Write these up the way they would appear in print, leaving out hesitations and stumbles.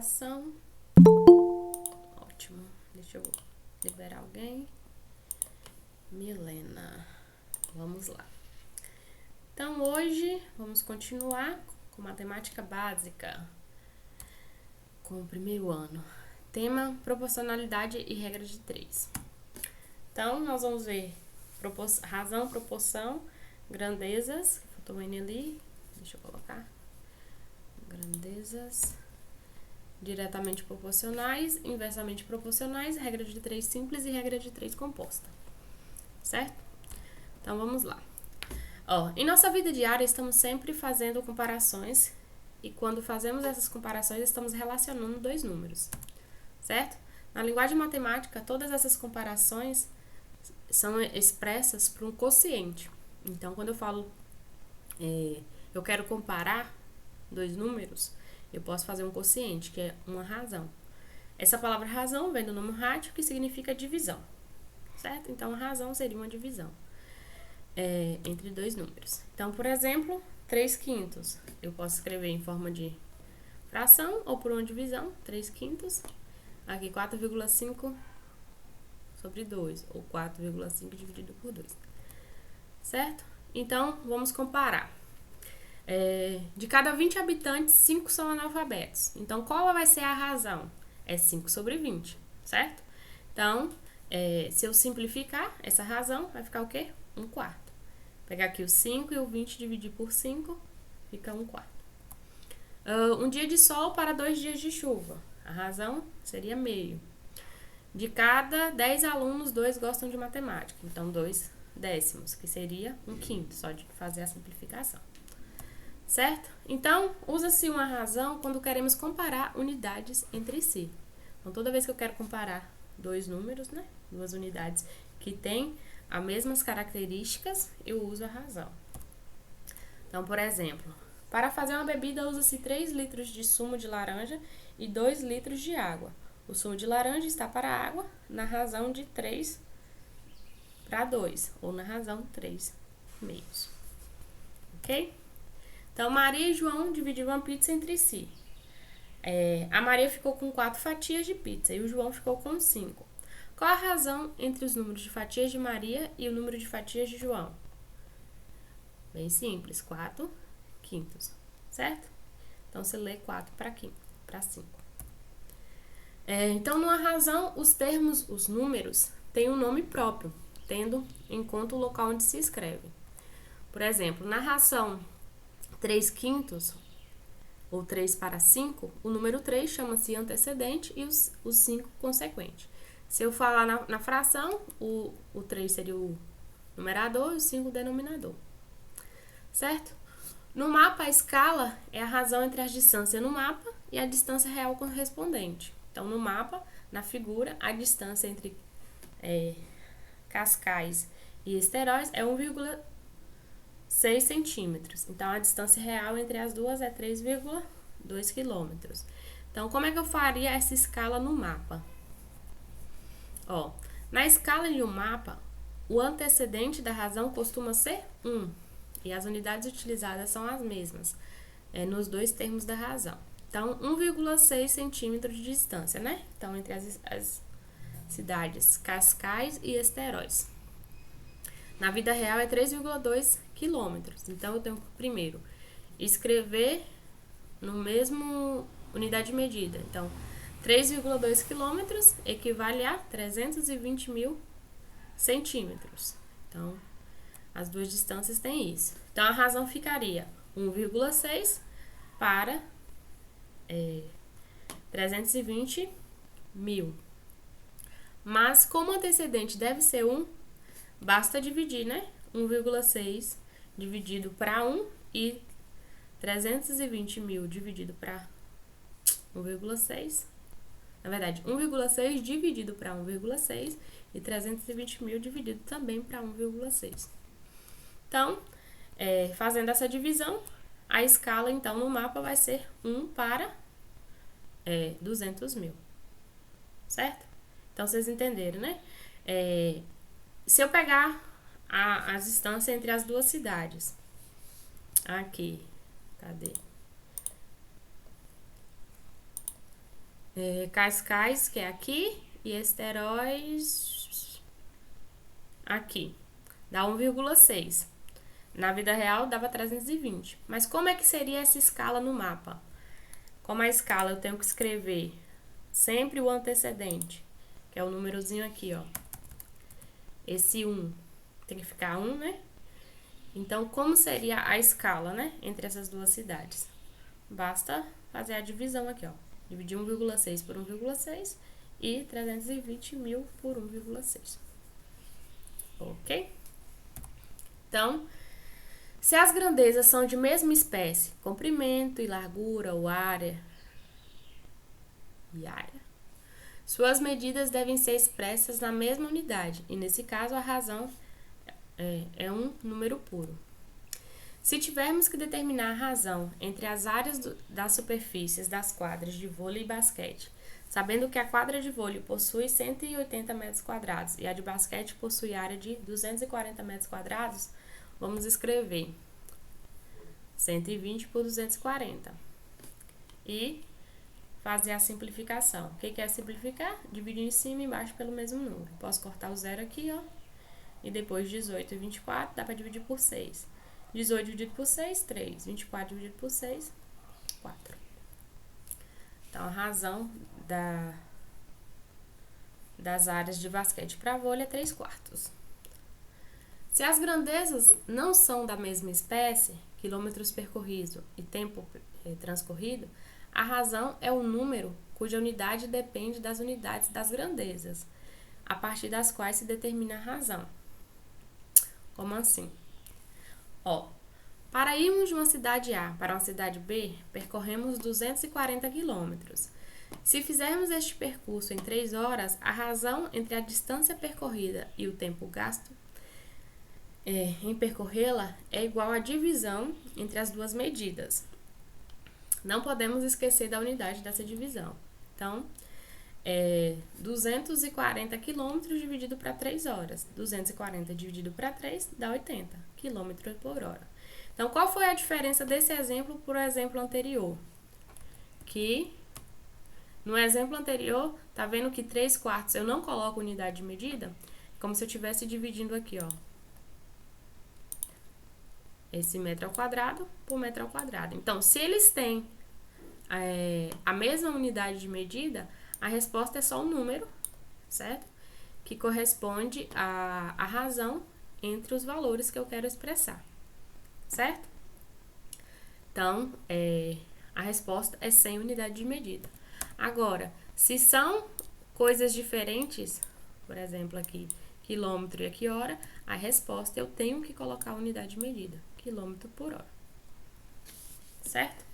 gravação. Ótimo. Deixa eu liberar alguém. Milena. Vamos lá. Então, hoje, vamos continuar com matemática básica. Com o primeiro ano. Tema, proporcionalidade e regra de 3. Então, nós vamos ver razão, proporção, grandezas. Faltou o N ali. Deixa eu colocar. Grandezas. Diretamente proporcionais, inversamente proporcionais, regra de 3 simples e regra de 3 composta. Certo? Então, vamos lá. Em nossa vida diária, estamos sempre fazendo comparações e quando fazemos essas comparações, estamos relacionando dois números. Certo? Na linguagem matemática, todas essas comparações são expressas por um quociente. Então, quando eu falo eu quero comparar dois números, eu posso fazer um quociente, que é uma razão. Essa palavra razão vem do nome rádio, que significa divisão. Certo? Então, a razão seria uma divisão entre dois números. Então, por exemplo, 3/5. Eu posso escrever em forma de fração ou por uma divisão, 3/5. Aqui, 4,5 sobre 2, ou 4,5 dividido por 2. Certo? Então, vamos comparar. De cada 20 habitantes, 5 são analfabetos. Então, qual vai ser a razão? É 5 sobre 20, certo? Então, se eu simplificar essa razão, vai ficar o quê? 1/4. Pegar aqui o 5 e o 20 dividir por 5, fica 1/4. Um dia de sol para 2 dias de chuva. A razão seria meio. De cada 10 alunos, 2 gostam de matemática. Então, 2 décimos, que seria 1/5, só de fazer a simplificação. Certo? Então, usa-se uma razão quando queremos comparar unidades entre si. Então, toda vez que eu quero comparar dois números, né? Duas unidades que têm as mesmas características, eu uso a razão. Então, por exemplo, para fazer uma bebida, usa-se 3 litros de sumo de laranja e 2 litros de água. O sumo de laranja está para a água na razão de 3 para 2, ou na razão 3 meios. Ok? Então, Maria e João dividiram uma pizza entre si. A Maria ficou com 4 fatias de pizza e o João ficou com 5. Qual a razão entre os números de fatias de Maria e o número de fatias de João? Bem simples, 4/5, certo? Então, você lê 4 para 5. Então, numa razão, os números têm um nome próprio, tendo em conta o local onde se escreve. Por exemplo, na ração 3/5, ou 3 para 5, o número 3 chama-se antecedente e os 5 consequente. Se eu falar na fração, o 3 seria o numerador e o 5 o denominador. Certo? No mapa, a escala é a razão entre as distâncias no mapa e a distância real correspondente. Então, no mapa, na figura, a distância entre Cascais e Esteróis é 1,6 centímetros. Então, a distância real entre as duas é 3,2 quilômetros. Então, como é que eu faria essa escala no mapa? Na escala de um mapa, o antecedente da razão costuma ser 1. E as unidades utilizadas são as mesmas, nos dois termos da razão. Então, 1,6 centímetros de distância, né? Então, entre as cidades Cascais e Esteróis. Na vida real é 3,2 quilômetros. Então, eu tenho que primeiro escrever no mesmo unidade de medida. Então, 3,2 quilômetros equivale a 320 mil centímetros. Então, as duas distâncias têm isso. Então, a razão ficaria 1,6 para 320 mil. Mas, como o antecedente deve ser 1, basta dividir, né? 1,6 dividido para 1 e 320 mil dividido para 1,6. Na verdade, 1,6 dividido para 1,6 e 320 mil dividido também para 1,6. Então, fazendo essa divisão, a escala, então, no mapa vai ser 1 para 200 mil. Certo? Então, vocês entenderam, né? Se eu pegar as distâncias entre as duas cidades, aqui, cadê? Cascais, que é aqui, e esteróis aqui. Dá 1,6. Na vida real dava 320. Mas como é que seria essa escala no mapa? Como a escala eu tenho que escrever sempre o antecedente, que é o númerozinho aqui, ó. Esse 1 tem que ficar 1, né? Então, como seria a escala, né, entre essas duas cidades? Basta fazer a divisão aqui, ó. Dividir 1,6 por 1,6 e 320 mil por 1,6. Ok? Então, se as grandezas são de mesma espécie, comprimento e largura ou área, suas medidas devem ser expressas na mesma unidade, e nesse caso a razão é um número puro. Se tivermos que determinar a razão entre as áreas das superfícies das quadras de vôlei e basquete, sabendo que a quadra de vôlei possui 180 metros quadrados e a de basquete possui área de 240 metros quadrados, vamos escrever 120 por 240 e fazer a simplificação. O que é simplificar? Dividir em cima e embaixo pelo mesmo número. Posso cortar o zero aqui, ó, e depois 18 e 24 dá para dividir por 6. 18 dividido por 6, 3. 24 dividido por 6, 4. Então, a razão das áreas de basquete para vôlei é 3/4. Se as grandezas não são da mesma espécie, quilômetros percorridos e tempo transcorrido, a razão é o número cuja unidade depende das unidades das grandezas, a partir das quais se determina a razão. Como assim? Ó, para irmos de uma cidade A para uma cidade B, percorremos 240 quilômetros. Se fizermos este percurso em 3 horas, a razão entre a distância percorrida e o tempo gasto em percorrê-la é igual à divisão entre as duas medidas. Não podemos esquecer da unidade dessa divisão. Então, 240 quilômetros dividido para 3 horas. 240 dividido para 3 dá 80 quilômetros por hora. Então, qual foi a diferença desse exemplo para o exemplo anterior? Que no exemplo anterior, tá vendo que 3/4 eu não coloco unidade de medida? Como se eu estivesse dividindo aqui, ó. Esse metro ao quadrado por metro ao quadrado. Então, se eles têm a mesma unidade de medida, a resposta é só um número, certo? Que corresponde à razão entre os valores que eu quero expressar, certo? Então, a resposta é 100 unidade de medida. Agora, se são coisas diferentes, por exemplo, aqui, quilômetro e aqui hora, a resposta eu tenho que colocar a unidade de medida, quilômetro por hora. Certo?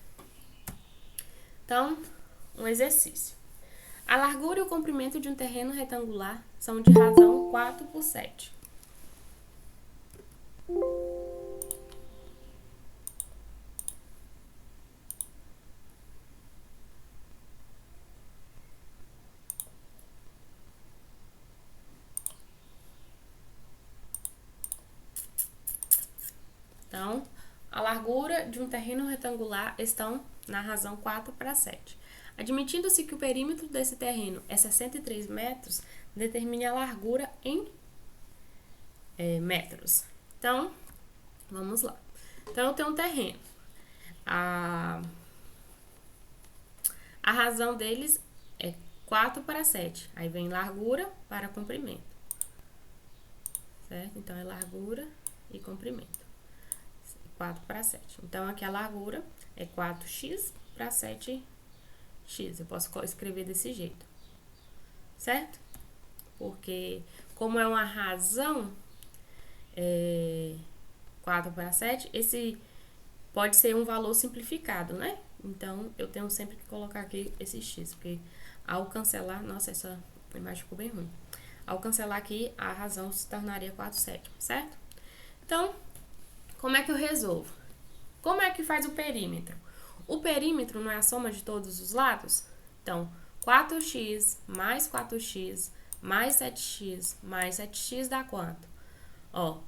Então, um exercício. A largura e o comprimento de um terreno retangular são de razão 4/7. Então, a largura de um terreno retangular estão na razão 4/7. Admitindo-se que o perímetro desse terreno é 63 metros, determine a largura em metros. Então, vamos lá. Então, eu tenho um terreno. A razão deles é 4/7. Aí vem largura para comprimento. Certo? Então, é largura e comprimento. 4/7. Então, aqui a largura é 4x para 7x. Eu posso escrever desse jeito. Certo? Porque, como é uma razão 4/7, esse pode ser um valor simplificado, né? Então, eu tenho sempre que colocar aqui esse x, porque ao cancelar... Nossa, essa imagem ficou bem ruim. Ao cancelar aqui, a razão se tornaria 4/7, certo? Então, como é que eu resolvo? Como é que faz o perímetro? O perímetro não é a soma de todos os lados? Então, 4x mais 4x mais 7x mais 7x dá quanto? Ó,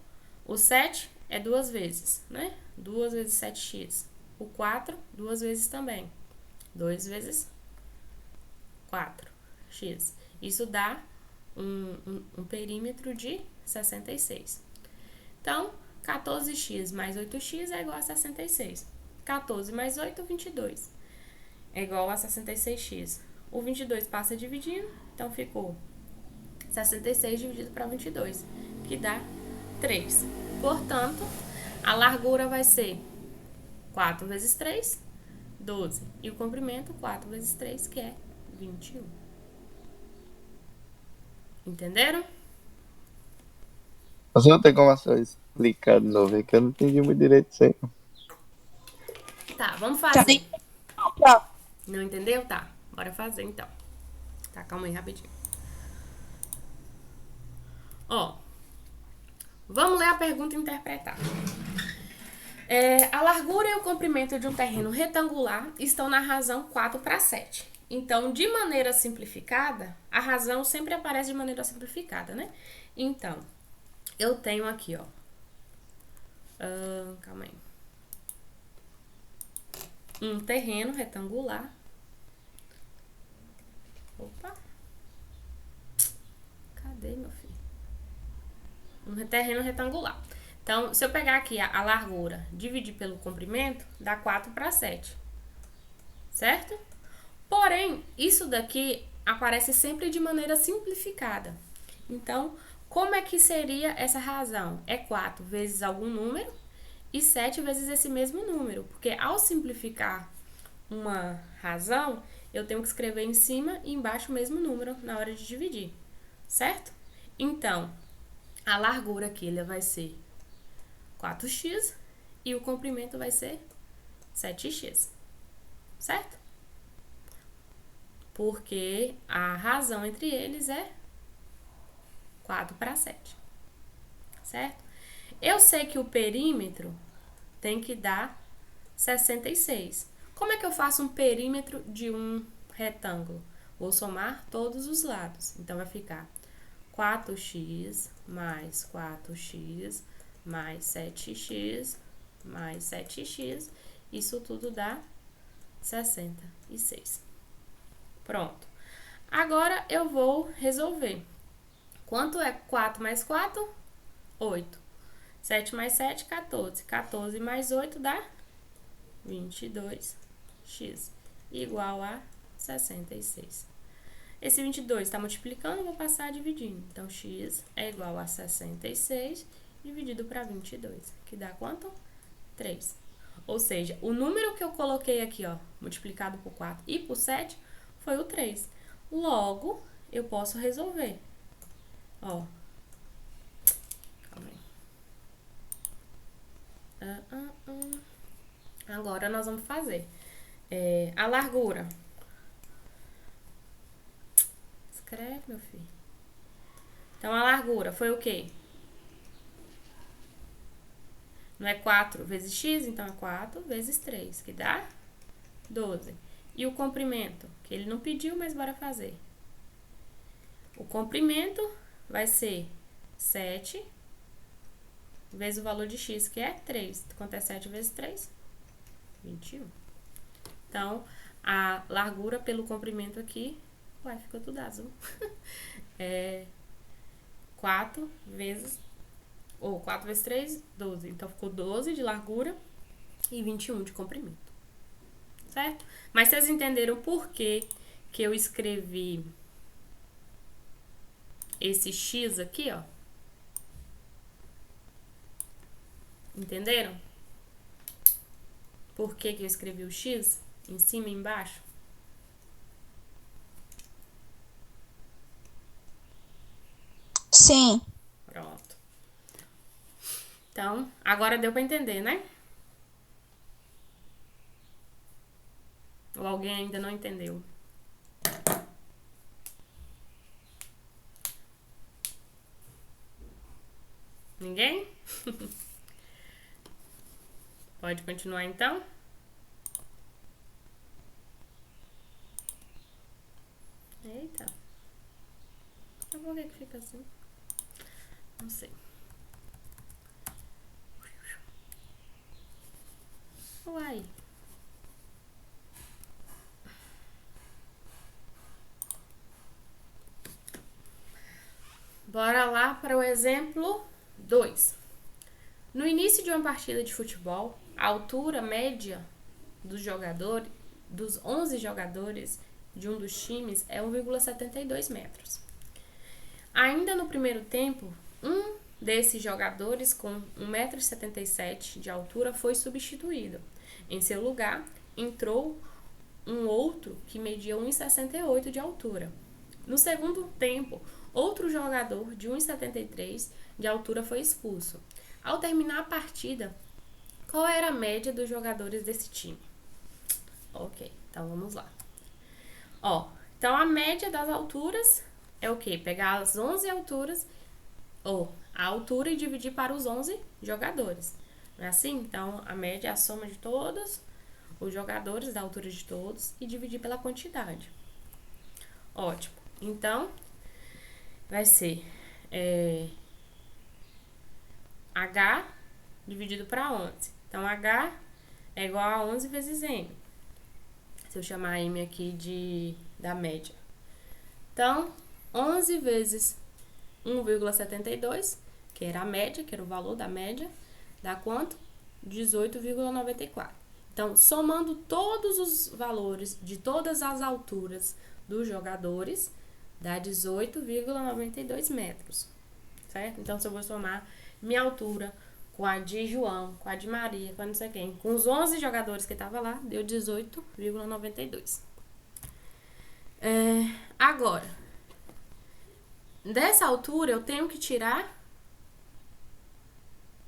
o 7 é 2 vezes, né? 2 vezes 7x. O 4, 2 vezes também. 2 vezes 4x. Isso dá um perímetro de 66. Então, 14x mais 8x é igual a 66. 14 mais 8, 22. É igual a 66x. O 22 passa dividindo, então ficou 66 dividido para 22, que dá 3. Portanto, a largura vai ser 4 vezes 3, 12. E o comprimento, 4 vezes 3, que é 21. Entenderam? Você não tem como só explicar de novo, é que eu não entendi muito direito isso aí. Tá, vamos Já fazer. tem. Tá. Não entendeu? Tá, bora fazer então. Tá, calma aí, rapidinho. Ó, vamos ler a pergunta interpretada. A largura e o comprimento de um terreno retangular estão na razão 4 para 7. Então, de maneira simplificada, a razão sempre aparece de maneira simplificada, né? Então, eu tenho aqui, ó. Calma aí. Um terreno retangular. Opa. Cadê, meu filho? Um terreno retangular. Então, se eu pegar aqui a largura, dividir pelo comprimento, dá 4 para 7. Certo? Porém, isso daqui aparece sempre de maneira simplificada. Então, como é que seria essa razão? É 4 vezes algum número e 7 vezes esse mesmo número. Porque ao simplificar uma razão, eu tenho que escrever em cima e embaixo o mesmo número na hora de dividir. Certo? Então, a largura aqui ele vai ser 4x e o comprimento vai ser 7x. Certo? Porque a razão entre eles é 4 para 7. Certo? Eu sei que o perímetro tem que dar 66. Como é que eu faço um perímetro de um retângulo? Vou somar todos os lados. Então, vai ficar 4x mais 4x mais 7x mais 7x. Isso tudo dá 66. Pronto. Agora eu vou resolver. Quanto é 4 mais 4? 8. 7 mais 7, 14. 14 mais 8 dá 22x, igual a 66. Esse 22 está multiplicando, vou passar dividindo. Então, x é igual a 66 dividido para 22, que dá quanto? 3. Ou seja, o número que eu coloquei aqui, ó, multiplicado por 4 e por 7, foi o 3. Logo, eu posso resolver. Ó. Calma aí. Agora, nós vamos fazer a largura. Escreve, meu filho. Então, a largura foi o quê? Não é 4 vezes x, então é 4 vezes 3, que dá 12. E o comprimento? Que ele não pediu, mas bora fazer. O comprimento vai ser 7 vezes o valor de x, que é 3. Quanto é 7 vezes 3? 21. Então, a largura pelo comprimento aqui, ué, ficou tudo azul. 4 vezes 3, 12. Então, ficou 12 de largura e 21 de comprimento. Certo? Mas vocês entenderam por que eu escrevi esse x aqui, ó? Entenderam? Por que eu escrevi o x em cima e embaixo? Sim. Pronto. Então, agora deu pra entender, né? Ou alguém ainda não entendeu? Ninguém? Pode continuar então? Eita. Mas por que fica assim? Não sei. Uai. Bora lá para o exemplo 2. No início de uma partida de futebol, a altura média dos 11 jogadores de um dos times é 1,72 metros. Ainda no primeiro tempo, um desses jogadores com 1,77 m de altura foi substituído. Em seu lugar, entrou um outro que media 1,68 m de altura. No segundo tempo, outro jogador de 1,73 m de altura foi expulso. Ao terminar a partida, qual era a média dos jogadores desse time? Ok, então vamos lá. Então a média das alturas é o quê? Pegar as 11 alturas, ou a altura, e dividir para os 11 jogadores. Não é assim? Então a média é a soma de todos os jogadores, da altura de todos, e dividir pela quantidade. Ótimo. Então, vai ser H dividido para 11. Então, H é igual a 11 vezes M. Se eu chamar M aqui da média. Então, 11 vezes 1,72, que era a média, que era o valor da média, dá quanto? 18,94. Então, somando todos os valores de todas as alturas dos jogadores, dá 18,92 metros, certo? Então, se eu vou somar minha altura com a de João, com a de Maria, com a não sei quem, com os 11 jogadores que estavam lá, deu 18,92. Agora, dessa altura eu tenho que tirar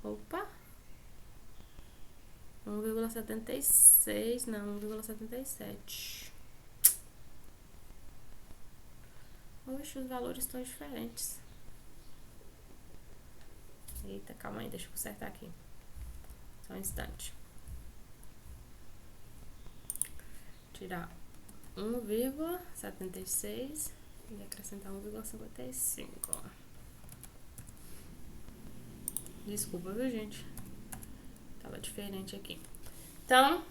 1,76, não, 1,77. Oxe, os valores estão diferentes. Eita, calma aí, deixa eu consertar aqui. Só um instante. Tirar 1,76 e acrescentar 1,55. Desculpa, viu, gente? Tava diferente aqui. Então,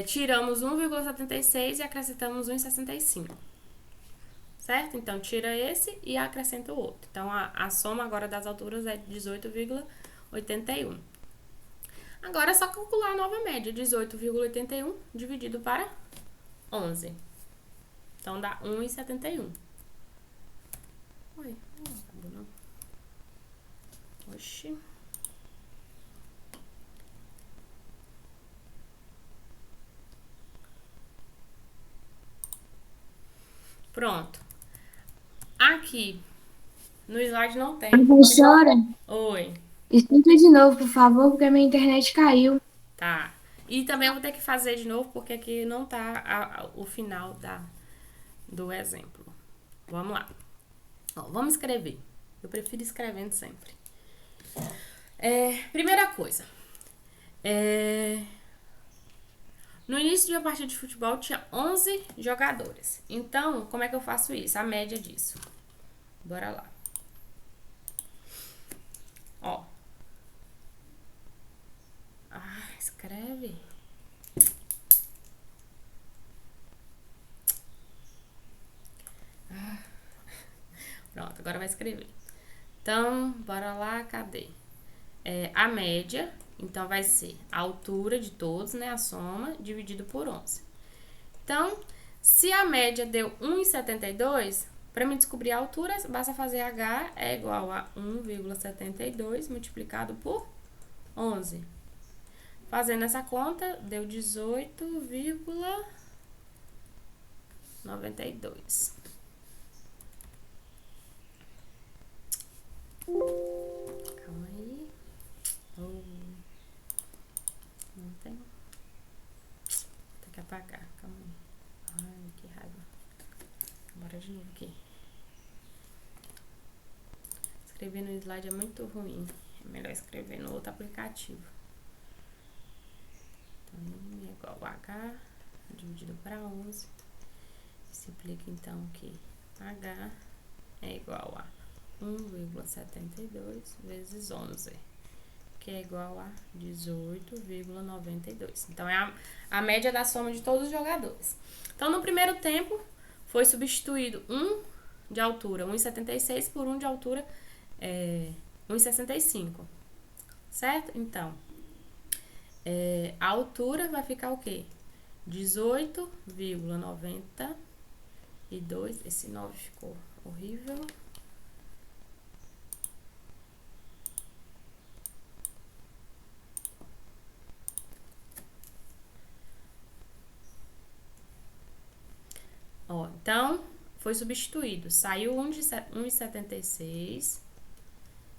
tiramos 1,76 e acrescentamos 1,65. Certo? Então, tira esse e acrescenta o outro. Então, a soma agora das alturas é 18,81. Agora é só calcular a nova média. 18,81 dividido para 11. Então, dá 1,71. Oi, não acabou não. Oxi. Pronto. Aqui, no slide não tem. Professora, Oi. explica de novo, por favor, porque a minha internet caiu. Tá. E também eu vou ter que fazer de novo, porque aqui não tá o final do exemplo. Vamos lá. Vamos escrever. Eu prefiro escrevendo sempre. Primeira coisa. No início de uma partida de futebol tinha 11 jogadores. Então, como é que eu faço isso? A média disso. Bora lá. Escreve. Pronto, agora vai escrever. Então, bora lá, cadê? A média, então vai ser a altura de todos, né? A soma, dividido por 11. Então, se a média deu 1,72, para me descobrir a altura, basta fazer H é igual a 1,72 multiplicado por 11. Fazendo essa conta, deu 18,92. Calma aí. Não tem. Tem que apagar. Calma aí. Ai, que raiva. Bora de novo aqui. Escrever no slide é muito ruim. É melhor escrever no outro aplicativo. Então, é igual a H dividido para 11. Isso implica, então, que H é igual a 1,72 vezes 11, que é igual a 18,92. Então, é a média da soma de todos os jogadores. Então, no primeiro tempo, foi substituído um de altura 1,76 por 1 de altura 1,65, certo? Então, a altura vai ficar o quê? 18,92. Esse 9 ficou horrível. Ó, então, foi substituído. Saiu 1,76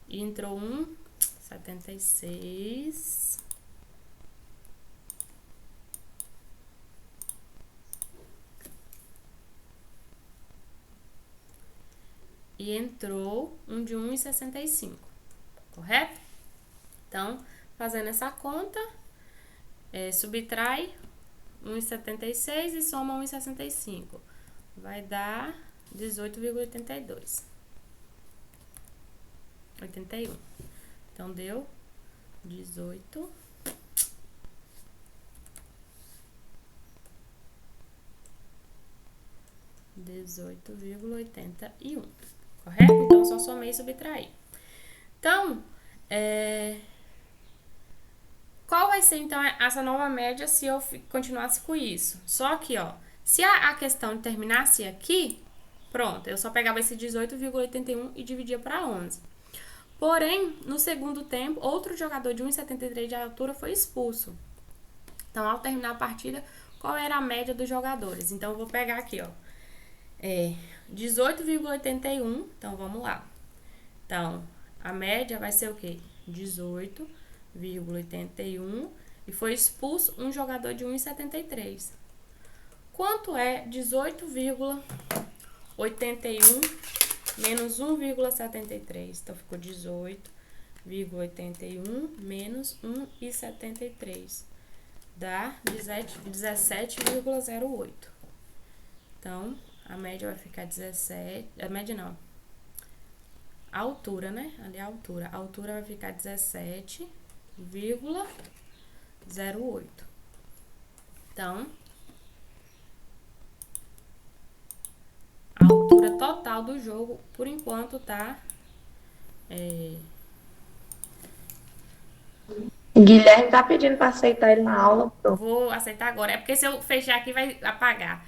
e entrou 1,76. E entrou um de 1,65, correto? Então, fazendo essa conta, subtrai 1,76 e soma 1,65. Vai dar 18,82. 81. Então, deu 18. ,81, correto? Então, só somei e subtraí. Então, qual vai ser, então, essa nova média se eu continuasse com isso? Só que, ó, se a questão terminasse aqui, pronto, eu só pegava esse 18,81 e dividia para 11. Porém, no segundo tempo, outro jogador de 1,73 de altura foi expulso. Então, ao terminar a partida, qual era a média dos jogadores? Então, eu vou pegar aqui, ó. 18,81, então vamos lá. Então, a média vai ser o quê? 18,81 e foi expulso um jogador de 1,73. Quanto é 18,81 menos 1,73? Então, ficou 18,81 menos 1,73. Dá 17,08. Então, a média vai ficar 17... A média não. A altura, né? Ali a altura. A altura vai ficar 17,08. Então, a altura total do jogo, por enquanto, tá... Guilherme tá pedindo pra aceitar ele na aula. Pronto. Vou aceitar agora. É porque se eu fechar aqui, vai apagar.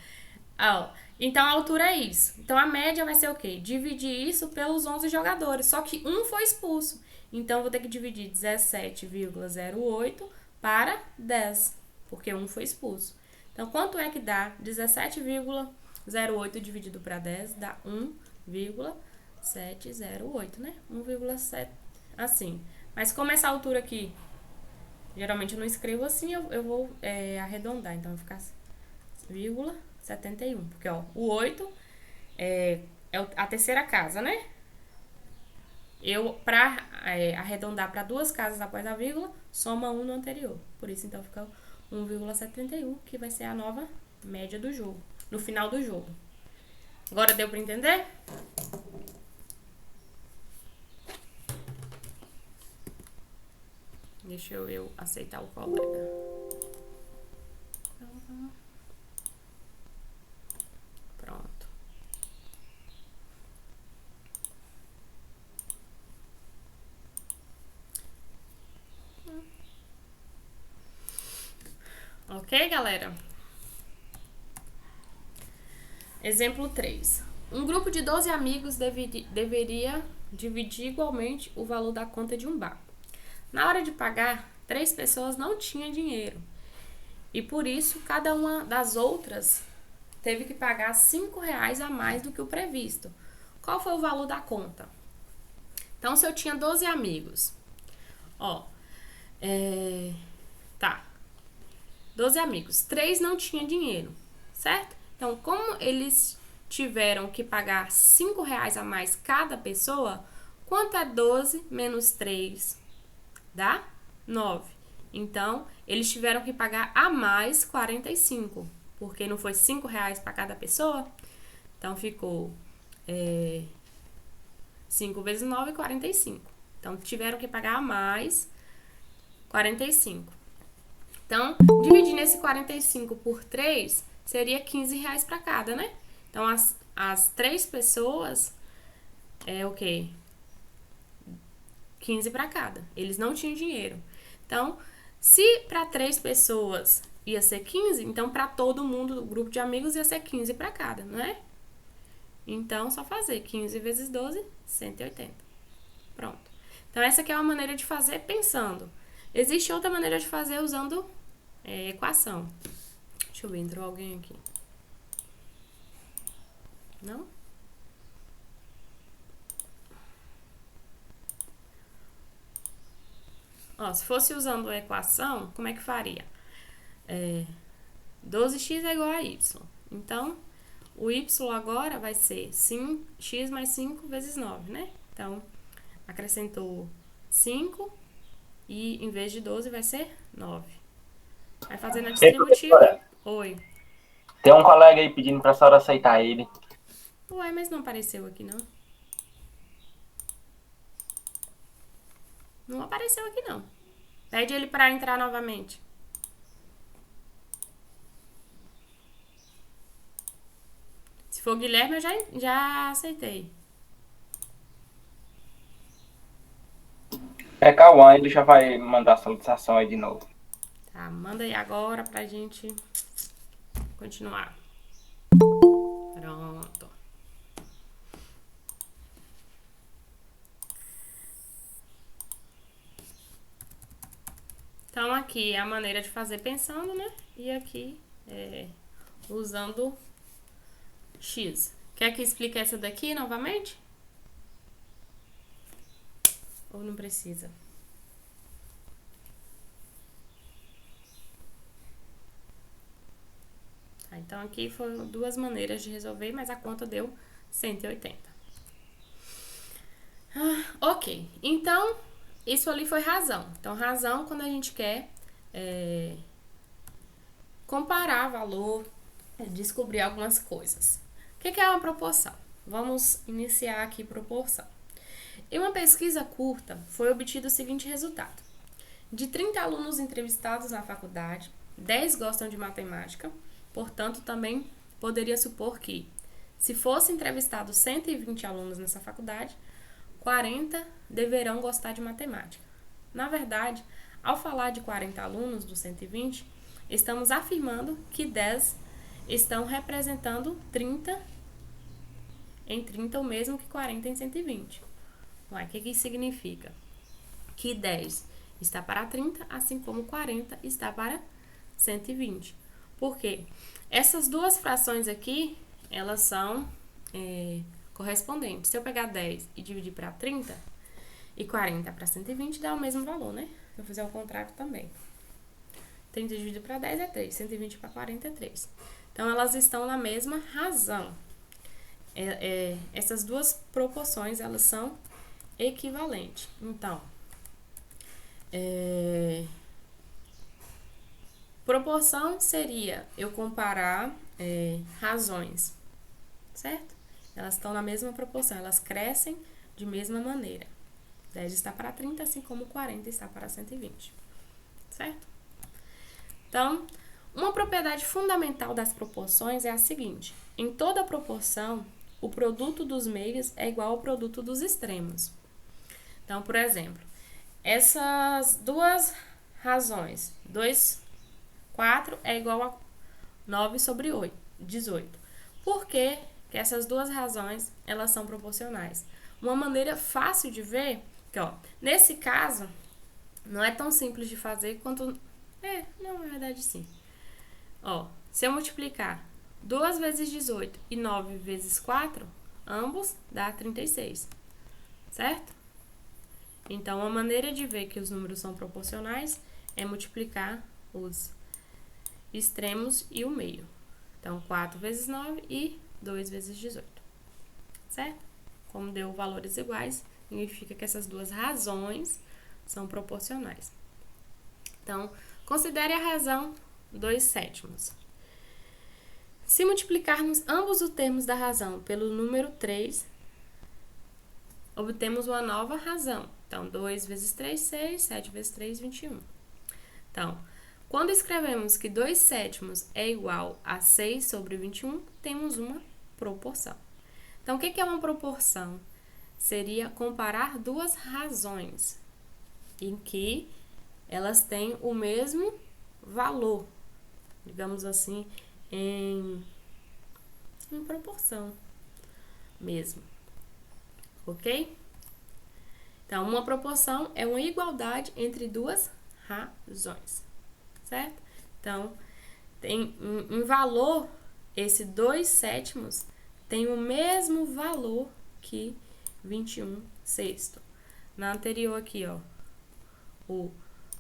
Ó, então, a altura é isso. Então, a média vai ser o quê? Dividir isso pelos 11 jogadores. Só que um foi expulso. Então, eu vou ter que dividir 17,08 para 10. Porque um foi expulso. Então, quanto é que dá? 17,08 dividido para 10 dá 1,708, né? 1,7, assim. Mas como essa altura aqui, geralmente eu não escrevo assim, eu vou arredondar. Então, vai ficar 0,71. Porque, ó, o 8 é a terceira casa, né? Pra arredondar para duas casas após a vírgula, soma 1 no anterior. Por isso, então, fica 1,71, que vai ser a nova média do jogo, no final do jogo. Agora deu para entender? Deixa eu aceitar o colega. Pronto. Ok, galera? Exemplo 3. Um grupo de 12 amigos deveria dividir igualmente o valor da conta de um bar. Na hora de pagar, 3 pessoas não tinham dinheiro. E por isso, cada uma das outras teve que pagar R$5 a mais do que o previsto. Qual foi o valor da conta? Então, se eu tinha 12 amigos, ó, 12 amigos, 3 não tinham dinheiro, certo? Então, como eles tiveram que pagar R$5 a mais cada pessoa, quanto é 12 menos 3? Dá 9. Então, eles tiveram que pagar a mais 45, porque não foi R$5 para cada pessoa. Então, ficou 5 vezes 9, 45. Então, tiveram que pagar a mais 45. Então, dividindo esse 45 por 3, seria R$15 para cada, né? Então, as 3 pessoas é o quê? 15 para cada. Eles não tinham dinheiro. Então, se para 3 pessoas ia ser 15, então para todo mundo do grupo de amigos ia ser 15 para cada, não é? Então, só fazer 15 vezes 12, 180. Pronto. Então, essa aqui é uma maneira de fazer pensando. Existe outra maneira de fazer usando equação. Deixa eu ver, entrou alguém aqui. Não? Ó, se fosse usando a equação, como é que faria? 12x é igual a y. Então, o y agora vai ser x mais 5 vezes 9, né? Então, acrescentou 5 e em vez de 12 vai ser 9. Vai fazer na distributiva. Oi. Tem um colega aí pedindo pra senhora aceitar ele. Ué, mas não apareceu aqui, não. Não apareceu aqui, não. Pede ele pra entrar novamente. Se for Guilherme, eu já aceitei. É Cauã, ele já vai mandar a solicitação aí de novo. Tá, manda aí agora pra gente continuar. Pronto. Então, aqui é a maneira de fazer pensando, né? E aqui usando x. Quer que explique essa daqui novamente? Ou não precisa? Tá, então, aqui foram 2 maneiras de resolver, mas a conta deu 180. Ok, então, isso ali foi razão. Então, razão quando a gente quer comparar valor, descobrir algumas coisas. O que é uma proporção? Vamos iniciar aqui proporção. Em uma pesquisa curta, foi obtido o seguinte resultado. De 30 alunos entrevistados na faculdade, 10 gostam de matemática, portanto, também poderia supor que, se fosse entrevistado 120 alunos nessa faculdade, 40 deverão gostar de matemática. Na verdade, ao falar de 40 alunos dos 120, estamos afirmando que 10 estão representando 30 em 30, o mesmo que 40 em 120. Ué, o que isso significa? Que 10 está para 30, assim como 40 está para 120. Por quê? Essas duas frações aqui, elas são correspondentes. Se eu pegar 10 e dividir para 30 e 40 para 120, dá o mesmo valor, né? Se eu fizer o contrário também. 30 dividido para 10 é 3, 120 para 40 é 3. Então, elas estão na mesma razão. Essas duas proporções, elas são equivalentes. Então, proporção seria eu comparar razões, certo? Elas estão na mesma proporção, elas crescem de mesma maneira. 10 está para 30, assim como 40 está para 120, certo? Então, uma propriedade fundamental das proporções é a seguinte: em toda proporção, o produto dos meios é igual ao produto dos extremos. Então, por exemplo, essas duas razões, 4 é igual a 9 sobre 18. Por que essas duas razões, elas são proporcionais? Uma maneira fácil de ver, que nesse caso, não é tão simples de fazer quanto... não, na verdade sim. Se eu multiplicar 2 vezes 18 e 9 vezes 4, ambos dá 36, certo? Então, uma maneira de ver que os números são proporcionais é multiplicar os extremos e o meio. Então, 4 vezes 9 e 2 vezes 18, certo? Como deu valores iguais, significa que essas duas razões são proporcionais. Então, considere a razão 2/7. Se multiplicarmos ambos os termos da razão pelo número 3, obtemos uma nova razão. Então, 2 vezes 3, 6, 7 vezes 3, 21. Então, quando escrevemos que 2/7 é igual a 6 sobre 21, temos uma proporção. Então, o que é uma proporção? Seria comparar duas razões em que elas têm o mesmo valor, digamos assim, em proporção mesmo, ok? Então, uma proporção é uma igualdade entre duas razões, certo? Então, tem em valor, esse 2/7 tem o mesmo valor que 21/6. Na anterior aqui, ó, o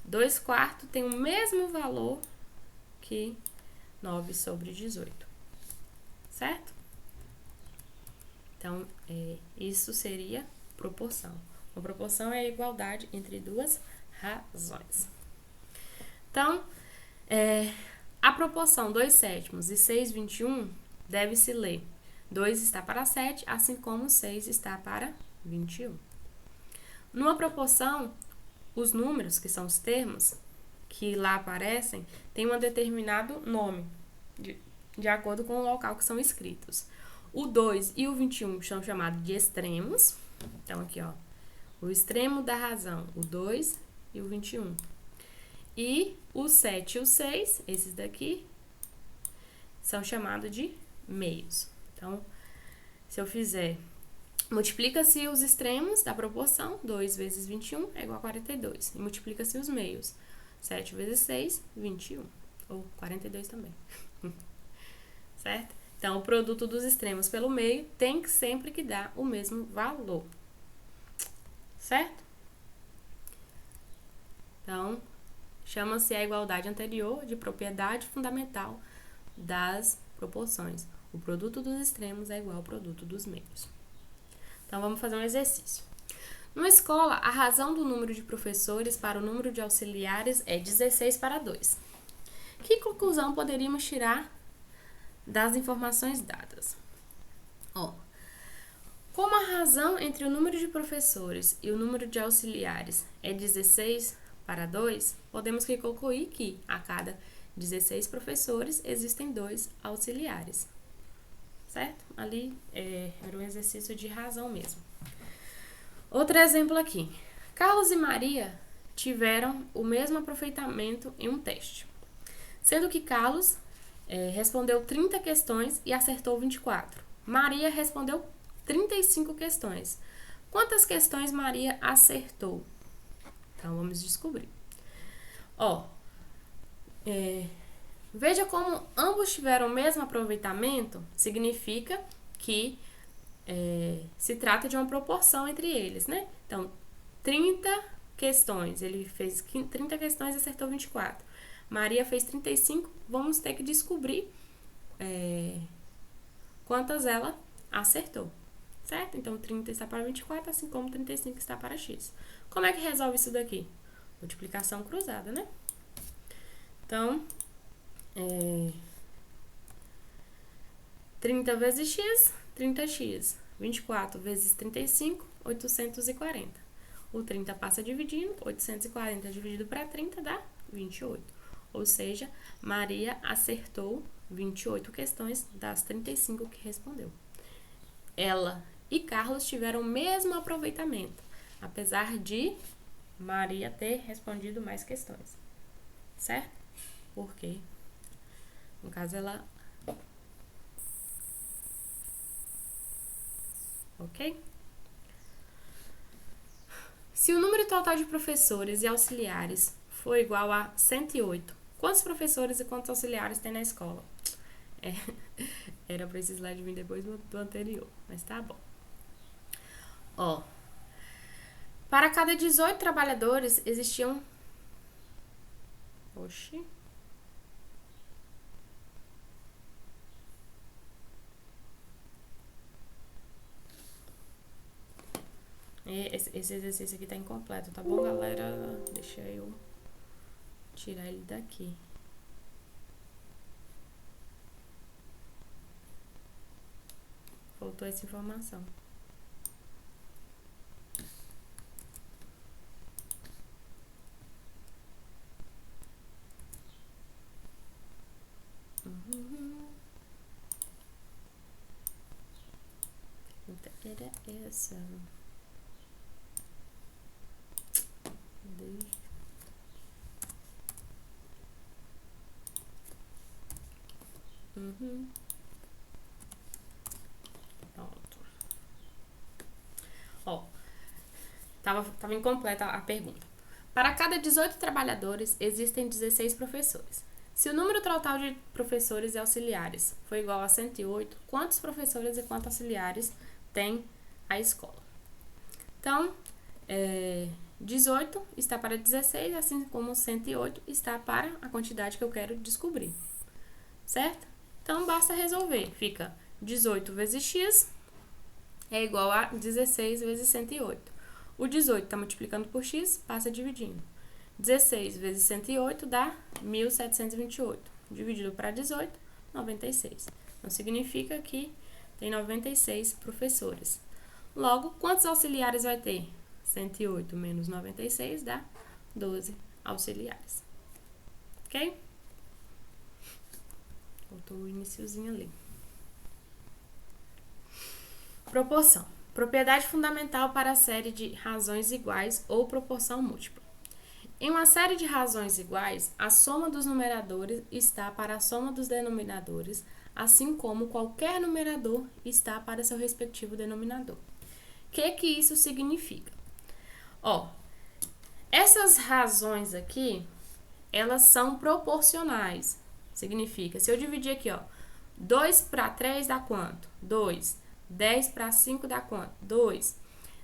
2/4 tem o mesmo valor que 9/18, certo? Então, isso seria proporção. Uma proporção é a igualdade entre duas razões. Então, a proporção 2/7 e 6/21 deve-se ler 2 está para 7, assim como 6 está para 21. Numa proporção, os números, que são os termos que lá aparecem, têm um determinado nome, de acordo com o local que são escritos. O 2 e o 21 são chamados de extremos. Então, aqui, ó, o extremo da razão, o 2 e o 21. E o 7 e o 6, esses daqui, são chamados de meios. Então, se eu fizer, multiplica-se os extremos da proporção, 2 vezes 21 é igual a 42. E multiplica-se os meios, 7 vezes 6, 21. Ou 42 também. Certo? Então, o produto dos extremos pelo meio tem que sempre que dar o mesmo valor. Certo? Então, chama-se a igualdade anterior de propriedade fundamental das proporções. O produto dos extremos é igual ao produto dos meios. Então, vamos fazer um exercício. Numa escola, a razão do número de professores para o número de auxiliares é 16/2. Que conclusão poderíamos tirar das informações dadas? Como a razão entre o número de professores e o número de auxiliares é 16/2, podemos concluir que a cada 16 professores existem 2 auxiliares. Certo? Ali era um exercício de razão mesmo. Outro exemplo aqui. Carlos e Maria tiveram o mesmo aproveitamento em um teste, sendo que Carlos respondeu 30 questões e acertou 24. Maria respondeu 35 questões. Quantas questões Maria acertou? Então, vamos descobrir. Veja como ambos tiveram o mesmo aproveitamento, significa que se trata de uma proporção entre eles, né? Então, 30 questões, ele fez 30 questões e acertou 24. Maria fez 35, vamos ter que descobrir quantas ela acertou, certo? Então, 30 está para 24, assim como 35 está para x. Como é que resolve isso daqui? Multiplicação cruzada, né? Então, 30 vezes x, 30x. 24 vezes 35, 840. O 30 passa dividindo, 840 dividido para 30 dá 28. Ou seja, Maria acertou 28 questões das 35 que respondeu. Ela e Carlos tiveram o mesmo aproveitamento, apesar de Maria ter respondido mais questões. Certo? Porque, no caso, ela... Ok? Se o número total de professores e auxiliares for igual a 108, quantos professores e quantos auxiliares tem na escola? Era para esse slide vir depois do anterior, mas tá bom. Para cada 18 trabalhadores existiam... Esse exercício aqui tá incompleto, tá bom, galera? Deixa eu tirar ele daqui. Faltou essa informação. pergunta era essa. Pronto. Ó, tava incompleta a pergunta. Para cada 18 trabalhadores, existem 16 professores. Se o número total de professores e auxiliares for igual a 108, quantos professores e quantos auxiliares tem a escola? Então, 18 está para 16, assim como 108 está para a quantidade que eu quero descobrir. Certo? Então, basta resolver. Fica 18 vezes x é igual a 16 vezes 108. O 18 está multiplicando por x, passa dividindo. 16 vezes 108 dá 1.728. Dividido para 18, 96. Então, significa que tem 96 professores. Logo, quantos auxiliares vai ter? 108 menos 96 dá 12 auxiliares. Ok? Faltou o iniciozinho ali. Proporção. Propriedade fundamental para a série de razões iguais ou proporção múltipla. Em uma série de razões iguais, a soma dos numeradores está para a soma dos denominadores, assim como qualquer numerador está para seu respectivo denominador. O que isso significa? Ó, essas razões aqui, elas são proporcionais. Significa, se eu dividir aqui, ó, 2 para 3 dá quanto? 2. 10 para 5 dá quanto? 2.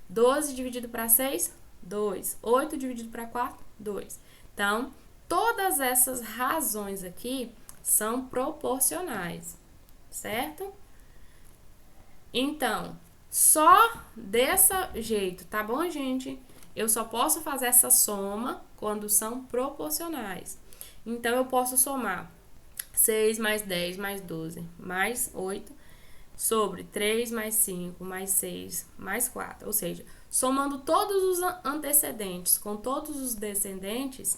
12 dividido para 6, 2. 8 dividido para 4, 2. Então, todas essas razões aqui são proporcionais, certo? Então, só desse jeito, tá bom, gente? Eu só posso fazer essa soma quando são proporcionais. Então, eu posso somar 6 mais 10 mais 12 mais 8 sobre 3 mais 5 mais 6 mais 4. Ou seja, somando todos os antecedentes com todos os descendentes,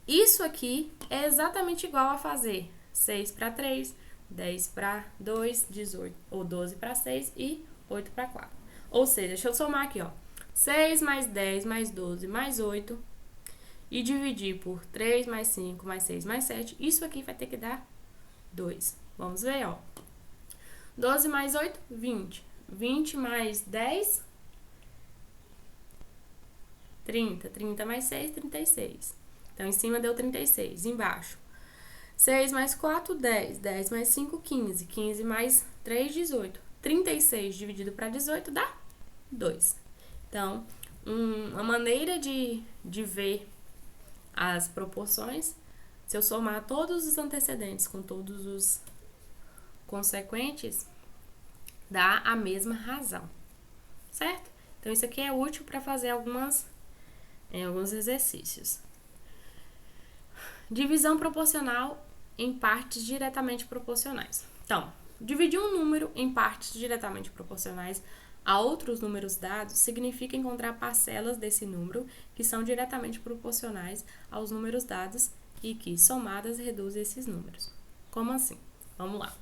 isso aqui é exatamente igual a fazer 6 para 3, 10 para 2, 18, ou 12 para 6 e 8 para 4. Ou seja, deixa eu somar aqui, ó. 6 mais 10 mais 12 mais 8 e dividir por 3 mais 5 mais 6 mais 7. Isso aqui vai ter que dar 2. Vamos ver, ó. 12 mais 8, 20. 20 mais 10, 30. 30 mais 6, 36. Então, em cima deu 36. Embaixo, 6 mais 4, 10. 10 mais 5, 15. 15 mais 3, 18. 36 dividido para 18 dá 2. Então, uma maneira de ver as proporções, se eu somar todos os antecedentes com todos os consequentes, dá a mesma razão, certo? Então, isso aqui é útil para fazer alguns exercícios. Divisão proporcional em partes diretamente proporcionais. Então, dividir um número em partes diretamente proporcionais a outros números dados significa encontrar parcelas desse número que são diretamente proporcionais aos números dados e que, somadas, reduzem esses números. Como assim? Vamos lá.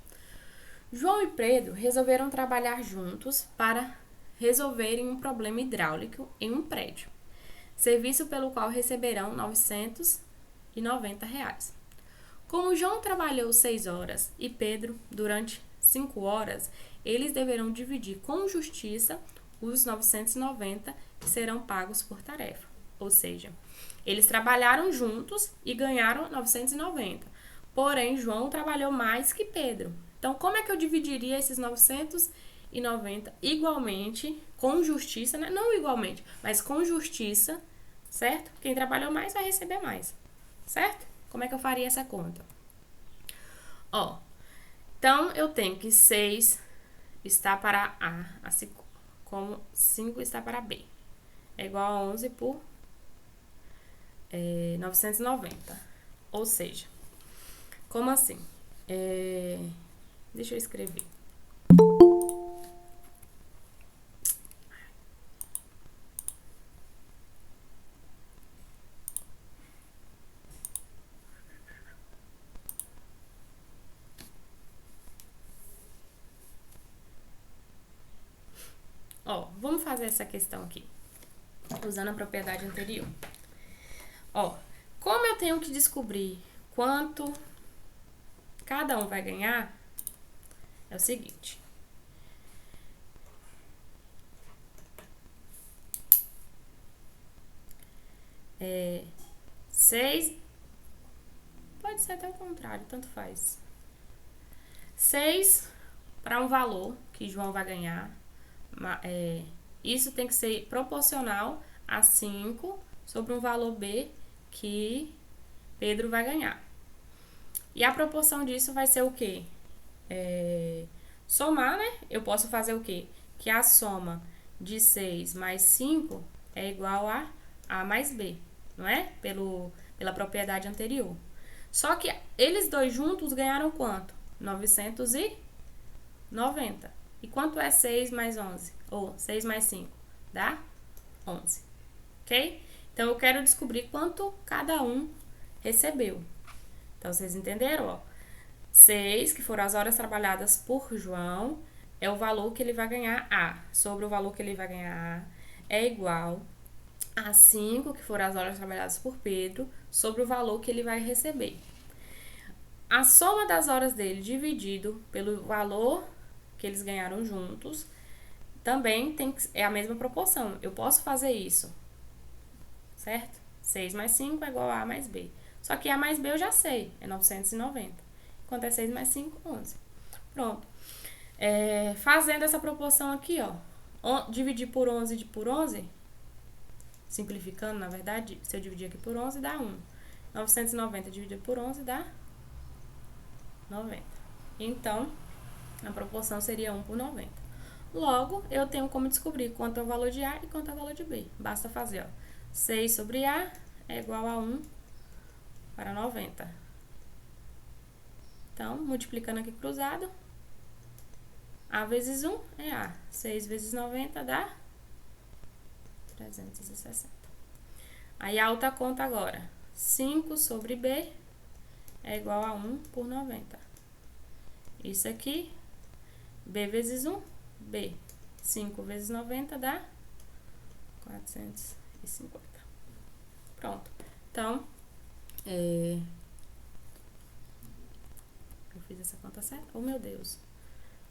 João e Pedro resolveram trabalhar juntos para resolverem um problema hidráulico em um prédio, serviço pelo qual receberão R$ 990. Como João trabalhou 6 horas e Pedro durante 5 horas, eles deverão dividir com justiça os 990 que serão pagos por tarefa. Ou seja, eles trabalharam juntos e ganharam 990. Porém, João trabalhou mais que Pedro. Então, como é que eu dividiria esses 990 igualmente, com justiça, né? Não igualmente, mas com justiça, certo? Quem trabalhou mais vai receber mais, certo? Como é que eu faria essa conta? Ó, então, eu tenho que 6 está para A, assim como 5 está para B. É igual a 11 por 990. Ou seja, como assim? Deixa eu escrever. Ó, vamos fazer essa questão aqui, usando a propriedade anterior. Ó, como eu tenho que descobrir quanto cada um vai ganhar, é o seguinte. É 6, pode ser até o contrário, tanto faz. 6 para um valor que João vai ganhar. Isso tem que ser proporcional a 5 sobre um valor B que Pedro vai ganhar. E a proporção disso vai ser o quê? Somar, né? Eu posso fazer o quê? Que a soma de 6 mais 5 é igual a A mais B, não é? Pela propriedade anterior. Só que eles dois juntos ganharam quanto? 990. E quanto é 6 mais 11? Ou 6 mais 5? Dá 11. Ok? Então, eu quero descobrir quanto cada um recebeu. Então, vocês entenderam? Ó, 6, que foram as horas trabalhadas por João, é o valor que ele vai ganhar A. Sobre o valor que ele vai ganhar A é igual a 5, que foram as horas trabalhadas por Pedro, sobre o valor que ele vai receber. A soma das horas dele dividido pelo valor que eles ganharam juntos também é a mesma proporção. Eu posso fazer isso, certo? 6 mais 5 é igual a A mais B. Só que A mais B eu já sei, é 990. Quanto é 6 mais 5? 11. Pronto. Fazendo essa proporção aqui, ó. Dividir por 11 por 11, simplificando, na verdade, se eu dividir aqui por 11, dá 1. 990 dividido por 11 dá 90. Então, a proporção seria 1 por 90. Logo, eu tenho como descobrir quanto é o valor de A e quanto é o valor de B. Basta fazer, ó. 6 sobre A é igual a 1 para 90. Então, multiplicando aqui cruzado, A vezes 1 é A. 6 vezes 90 dá 360. Aí, a outra conta agora. 5 sobre B é igual a 1 por 90. Isso aqui, B vezes 1, B. 5 vezes 90 dá 450. Pronto. Então, eu fiz essa conta certa? Oh, meu Deus.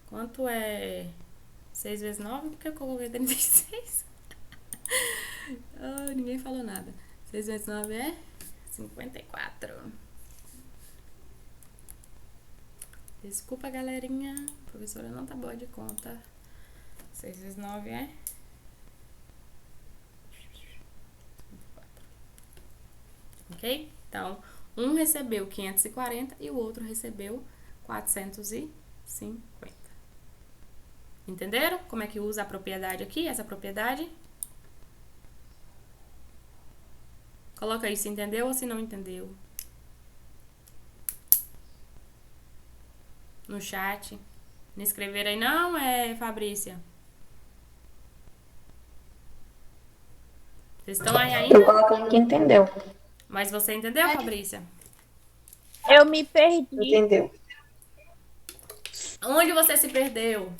Quanto é 6 vezes 9? Por que eu coloquei 36? Oh, ninguém falou nada. 6 vezes 9 é 54. Desculpa, galerinha. A professora não tá boa de conta. 6 vezes 9 é 54. Ok? Então, um recebeu 540 e o outro recebeu 450. Entenderam como é que usa a propriedade aqui? Essa propriedade? Coloca aí se entendeu ou se não entendeu. No chat. Não escreveram aí não, Fabrícia? Vocês estão aí ainda? Eu coloquei que entendeu. Mas você entendeu, Fabrícia? Eu me perdi. Entendeu. Onde você se perdeu?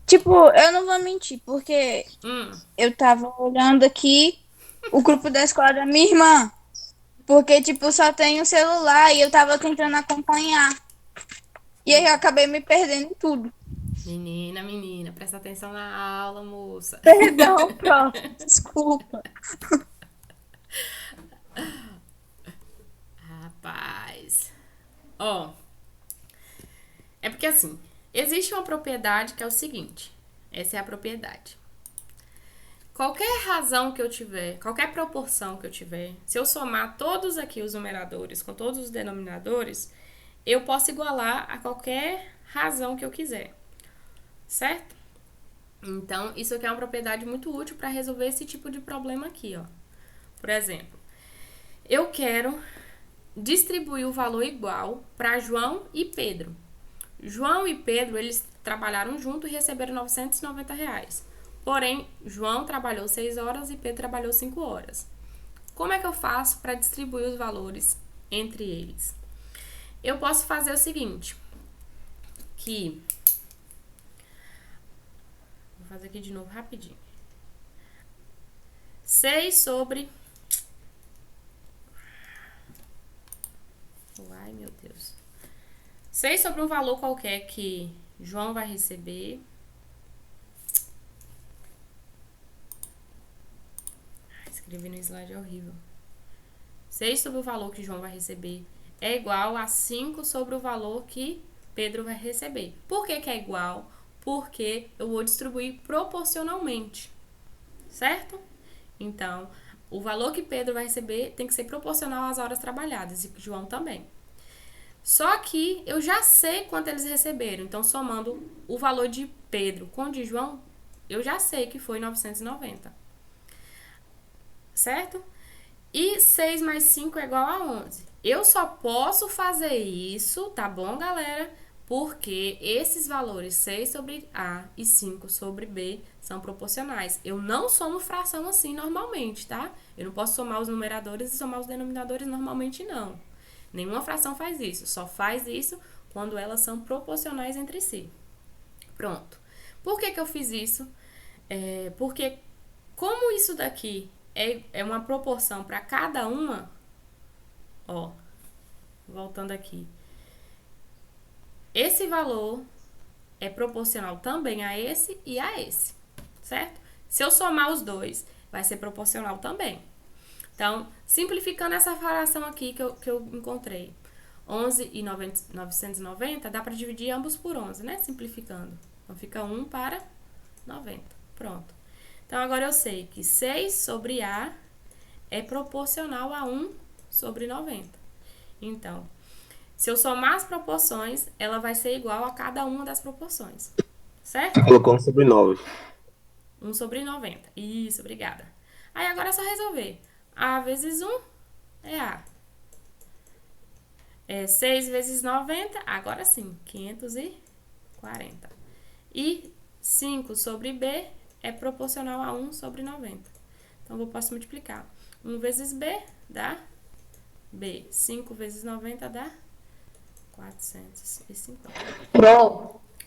Tipo, eu não vou mentir, porque Hum. eu tava olhando aqui o grupo da escola da minha irmã. Porque, tipo, só tem um celular e eu tava tentando acompanhar. E aí eu acabei me perdendo em tudo. Menina, presta atenção na aula, moça. Perdão, prof. Desculpa. Rapaz. Ó. É porque assim, existe uma propriedade que é o seguinte. Essa é a propriedade. Qualquer razão que eu tiver, qualquer proporção que eu tiver, se eu somar todos aqui os numeradores com todos os denominadores, eu posso igualar a qualquer razão que eu quiser. Certo? Então, isso aqui é uma propriedade muito útil para resolver esse tipo de problema aqui, ó. Por exemplo, eu quero distribuir o valor igual para João e Pedro. João e Pedro, eles trabalharam junto e receberam R$990. Porém, João trabalhou 6 horas e Pedro trabalhou 5 horas. Como é que eu faço para distribuir os valores entre eles? Eu posso fazer o seguinte, que fazer aqui de novo rapidinho. 6 sobre... Ai, meu Deus. 6 sobre um valor qualquer que João vai receber. Escrevi no slide, é horrível. 6 sobre o valor que João vai receber é igual a 5 sobre o valor que Pedro vai receber. Por que que é igual? Porque eu vou distribuir proporcionalmente, certo? Então, o valor que Pedro vai receber tem que ser proporcional às horas trabalhadas, e João também. Só que eu já sei quanto eles receberam, então somando o valor de Pedro com o de João, eu já sei que foi 990. Certo? E 6 mais 5 é igual a 11. Eu só posso fazer isso, tá bom, galera? Porque esses valores 6 sobre A e 5 sobre B são proporcionais. Eu não somo fração assim normalmente, tá? Eu não posso somar os numeradores e somar os denominadores normalmente, não. Nenhuma fração faz isso. Só faz isso quando elas são proporcionais entre si. Pronto. Por que que eu fiz isso? Porque como isso daqui é uma proporção para cada uma, ó, voltando aqui, esse valor é proporcional também a esse e a esse, certo? Se eu somar os dois, vai ser proporcional também. Então, simplificando essa fração aqui que eu encontrei, 11 e 990, dá para dividir ambos por 11, né? Simplificando. Então, fica 1 para 90. Pronto. Então, agora eu sei que 6 sobre A é proporcional a 1 sobre 90. Então, se eu somar as proporções, ela vai ser igual a cada uma das proporções. Certo? Colocou 1 sobre 9. 1 sobre 90. Isso, obrigada. Aí, agora é só resolver. A vezes 1 é A. 6 vezes 90, agora sim, 540. E 5 sobre B é proporcional a 1 sobre 90. Então, eu posso multiplicar. 1 vezes B dá B. 5 vezes 90 dá 450.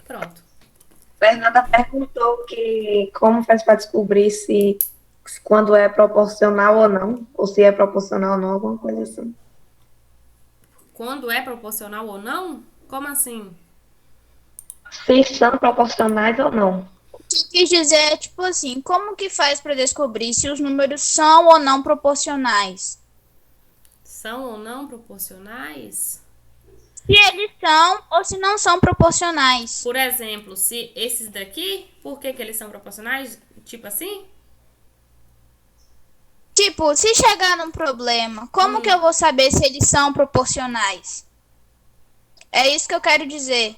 Pronto. Fernanda perguntou que como faz para descobrir se quando é proporcional ou não, ou se é proporcional ou não, alguma coisa assim. Quando é proporcional ou não? Como assim? Se são proporcionais ou não. O que eu quis dizer é, tipo assim, como que faz para descobrir se os números são ou não proporcionais? São ou não proporcionais? Se eles são ou se não são proporcionais. Por exemplo, se esses daqui, por que que eles são proporcionais? Tipo assim? Tipo, se chegar num problema, como que eu vou saber se eles são proporcionais? É isso que eu quero dizer.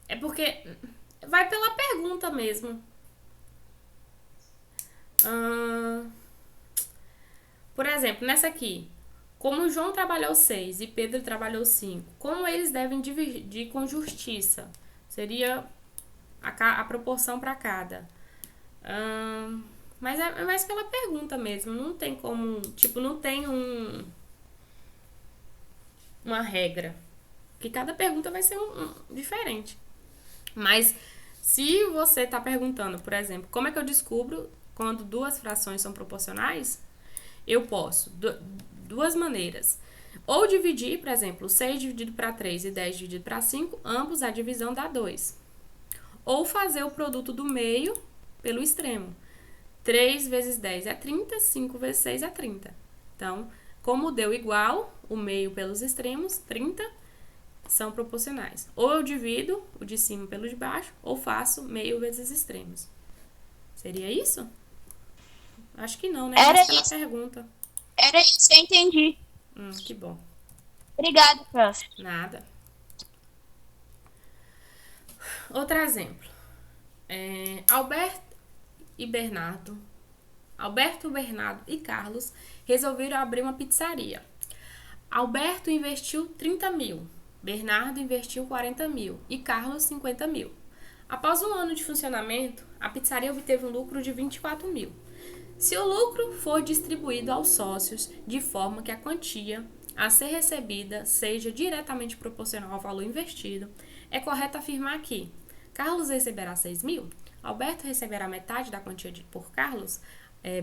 É porque vai pela pergunta mesmo. Por exemplo, nessa aqui, como João trabalhou 6 e Pedro trabalhou 5, como eles devem dividir com justiça? Seria a proporção para cada. Mas é mais pela pergunta mesmo. Não tem como, tipo, não tem uma regra. Porque cada pergunta vai ser diferente. Mas se você está perguntando, por exemplo, como é que eu descubro quando duas frações são proporcionais? Eu posso, duas maneiras. Ou dividir, por exemplo, 6 dividido para 3 e 10 dividido para 5, ambos a divisão dá 2. Ou fazer o produto do meio pelo extremo. 3 vezes 10 é 30, 5 vezes 6 é 30. Então, como deu igual, o meio pelos extremos, 30, são proporcionais. Ou eu divido o de cima pelo de baixo, ou faço meio vezes extremos. Seria isso? Acho que não, né? Era Essa é isso. a pergunta. Era isso, eu entendi. Que bom. Obrigada, prof. Nada. Outro exemplo. Alberto, Bernardo e Carlos resolveram abrir uma pizzaria. Alberto investiu 30 mil, Bernardo investiu 40 mil e Carlos 50 mil. Após um ano de funcionamento, a pizzaria obteve um lucro de 24 mil. Se o lucro for distribuído aos sócios de forma que a quantia a ser recebida seja diretamente proporcional ao valor investido, é correto afirmar que Carlos receberá 6.000, Alberto receberá metade da quantia por Carlos,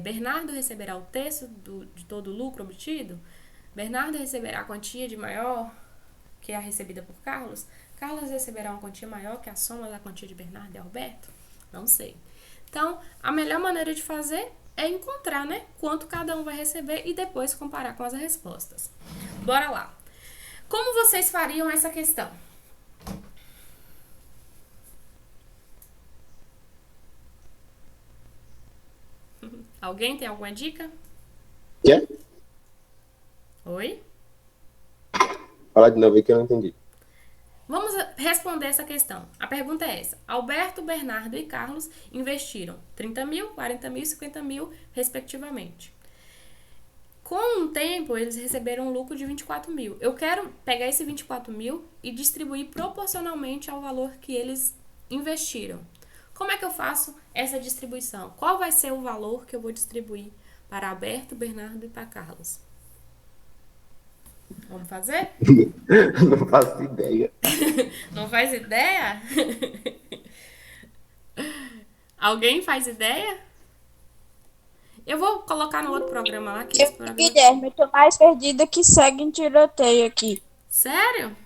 Bernardo receberá o terço de todo o lucro obtido, Bernardo receberá a quantia de maior que a recebida por Carlos, Carlos receberá uma quantia maior que a soma da quantia de Bernardo e Alberto? Não sei. Então, a melhor maneira de fazer é encontrar, né, quanto cada um vai receber e depois comparar com as respostas. Bora lá. Como vocês fariam essa questão? Alguém tem alguma dica? Quer? Oi? Fala de novo aí que eu não entendi. Vamos responder essa questão. A pergunta é essa. Alberto, Bernardo e Carlos investiram 30.000, 40.000 e 50.000, respectivamente. Com o tempo, eles receberam um lucro de 24.000. Eu quero pegar esse 24.000 e distribuir proporcionalmente ao valor que eles investiram. Como é que eu faço essa distribuição? Qual vai ser o valor que eu vou distribuir para Alberto, Bernardo e para Carlos? Vamos fazer? Não faço ideia. Não faz ideia? Alguém faz ideia? Eu vou colocar no outro programa lá. Que esse programa... Guilherme, eu tô mais perdida que segue em tiroteio aqui. Sério?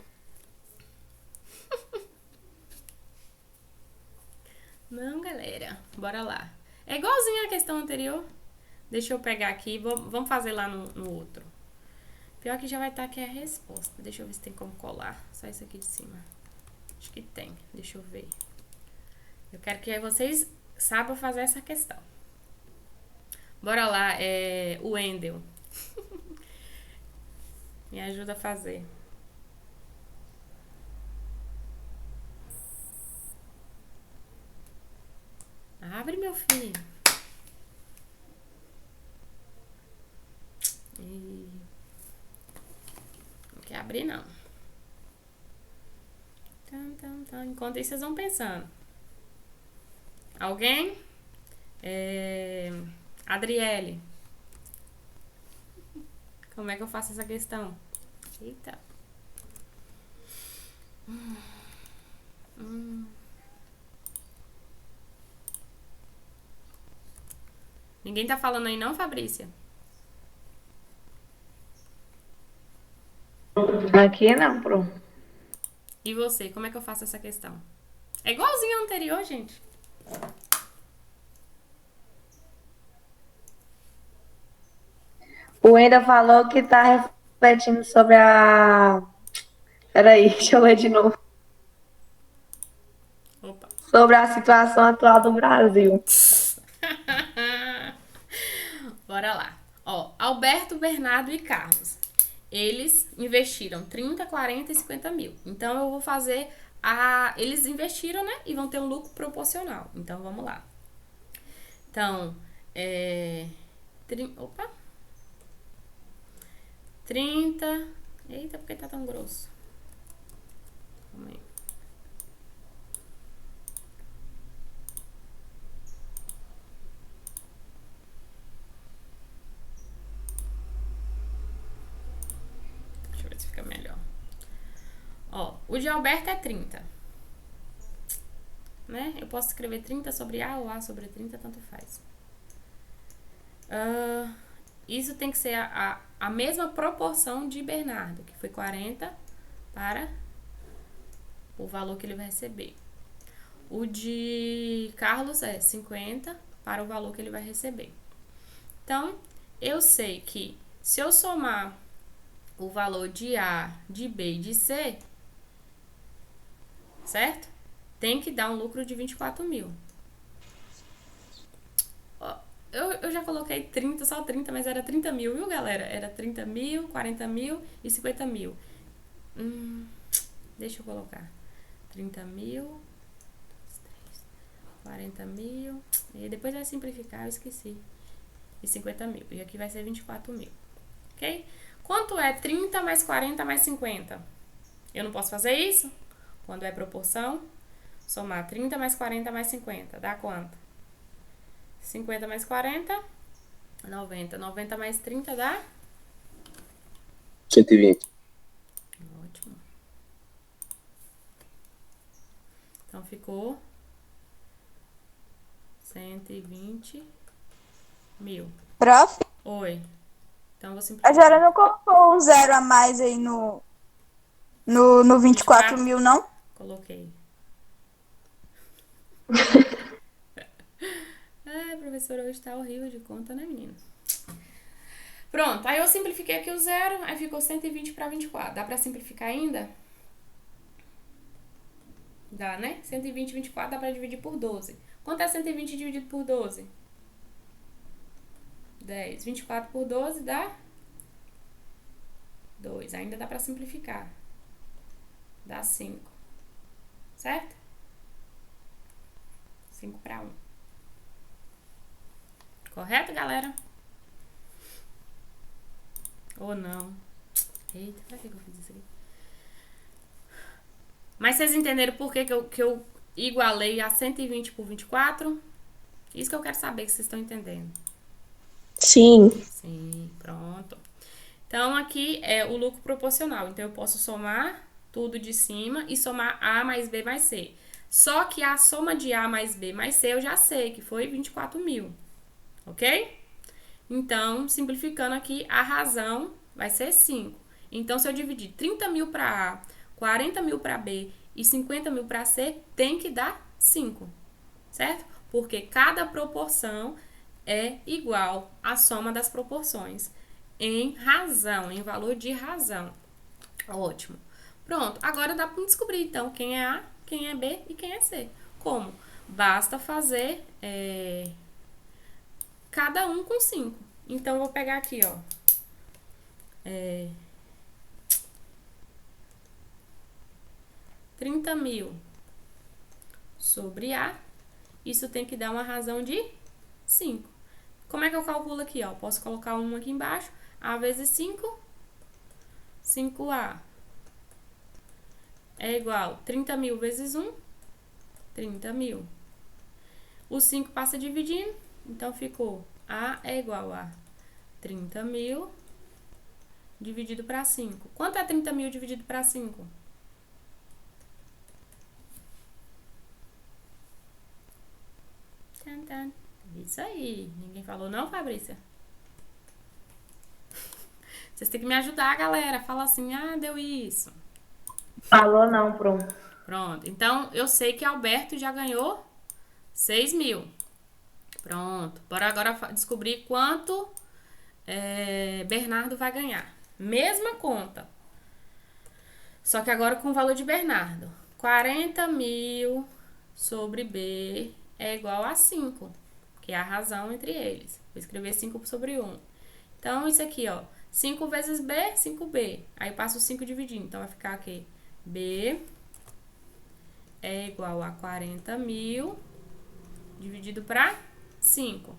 Não, galera. Bora lá. É igualzinho a questão anterior. Deixa eu pegar aqui. Vamos fazer lá no outro. Pior que já vai estar aqui a resposta. Deixa eu ver se tem como colar. Só isso aqui de cima. Acho que tem. Deixa eu ver. Eu quero que vocês saibam fazer essa questão. Bora lá. O Wendel. Me ajuda a fazer. Abre, meu filho. Não quer abrir, não. Enquanto isso, vocês vão pensando. Alguém? Adriele. Como é que eu faço essa questão? Eita. Ninguém tá falando aí não, Fabrícia? Aqui não, pro. E você, como é que eu faço essa questão? É igualzinho ao anterior, gente. O Wendel falou que tá refletindo sobre a... Peraí, deixa eu ler de novo. Opa. Sobre a situação atual do Brasil. Bora lá. Ó, Alberto, Bernardo e Carlos. Eles investiram 30, 40 e 50.000. Então, eu vou fazer eles investiram, né? E vão ter um lucro proporcional. Então, vamos lá. Então, 30. Eita, por que tá tão grosso? Calma aí. Deixa eu ver se fica melhor. Ó, o de Alberto é 30. Né? Eu posso escrever 30 sobre A ou A sobre 30, tanto faz. Isso tem que ser a mesma proporção de Bernardo, que foi 40 para o valor que ele vai receber. O de Carlos é 50 para o valor que ele vai receber. Então, eu sei que se eu somar o valor de A, de B e de C, certo? Tem que dar um lucro de 24.000. Eu já coloquei 30, só 30, mas era 30.000, viu, galera? Era 30.000, 40.000 e 50.000. Deixa eu colocar. 30.000, 40.000. E depois vai simplificar, eu esqueci. E 50.000. E aqui vai ser 24.000. Ok? Quanto é 30 mais 40 mais 50? Eu não posso fazer isso? Quando é proporção, somar 30 mais 40 mais 50. Dá quanto? 50 mais 40, 90. 90 mais 30 dá? 120. Ótimo. Então, ficou 120 mil. Prof, Oi. Então, vou a simplificar. senhora não colocou um zero a mais aí no 24 mil, não? Coloquei. Ai, professora, hoje tá horrível de conta, né, menina? Pronto, aí eu simplifiquei aqui o zero, aí ficou 120 para 24. Dá pra simplificar ainda? Dá, né? 120, 24 dá pra dividir por 12. Quanto é 120 dividido por 12? 10. 24 por 12 dá 2. Ainda dá pra simplificar. Dá 5. Certo? 5 para 1. Correto, galera? Ou não? Eita, pra que eu fiz isso aqui? Mas vocês entenderam por que eu igualei a 120 por 24? Isso que eu quero saber, que vocês estão entendendo. Sim. Sim, pronto. Então, aqui é o lucro proporcional. Então, eu posso somar tudo de cima e somar A mais B mais C. Só que a soma de A mais B mais C eu já sei, que foi 24 mil. Ok? Então, simplificando aqui, a razão vai ser 5. Então, se eu dividir 30 mil para A, 40 mil para B e 50 mil para C, tem que dar 5. Certo? Porque cada proporção é igual à soma das proporções em razão, em valor de razão. Ótimo. Pronto, agora dá para descobrir, então, quem é A, quem é B e quem é C. Como? Basta fazer cada um com 5. Então, eu vou pegar aqui, ó. 30 mil sobre A. Isso tem que dar uma razão de 5. Como é que eu calculo aqui, ó? Posso colocar 1 aqui embaixo. A vezes 5. 5A é igual 30 mil vezes 1. 30 mil. O 5 passa dividindo. Então, ficou A é igual a 30 mil dividido para 5. Quanto é 30 mil dividido para 5? Isso aí. Ninguém falou não, Fabrícia? Vocês têm que me ajudar, galera. Fala assim, ah, deu isso. Falou não, pronto. Pronto. Então, eu sei que Alberto já ganhou 6 mil. Pronto. Bora agora descobrir quanto Bernardo vai ganhar. Mesma conta. Só que agora com o valor de Bernardo. 40 mil sobre B é igual a 5. Que é a razão entre eles. Vou escrever 5 sobre 1. Então, isso aqui, ó. 5 vezes B, 5B. Aí passo o 5 dividindo. Então, vai ficar aqui. B é igual a 40 mil dividido para 5.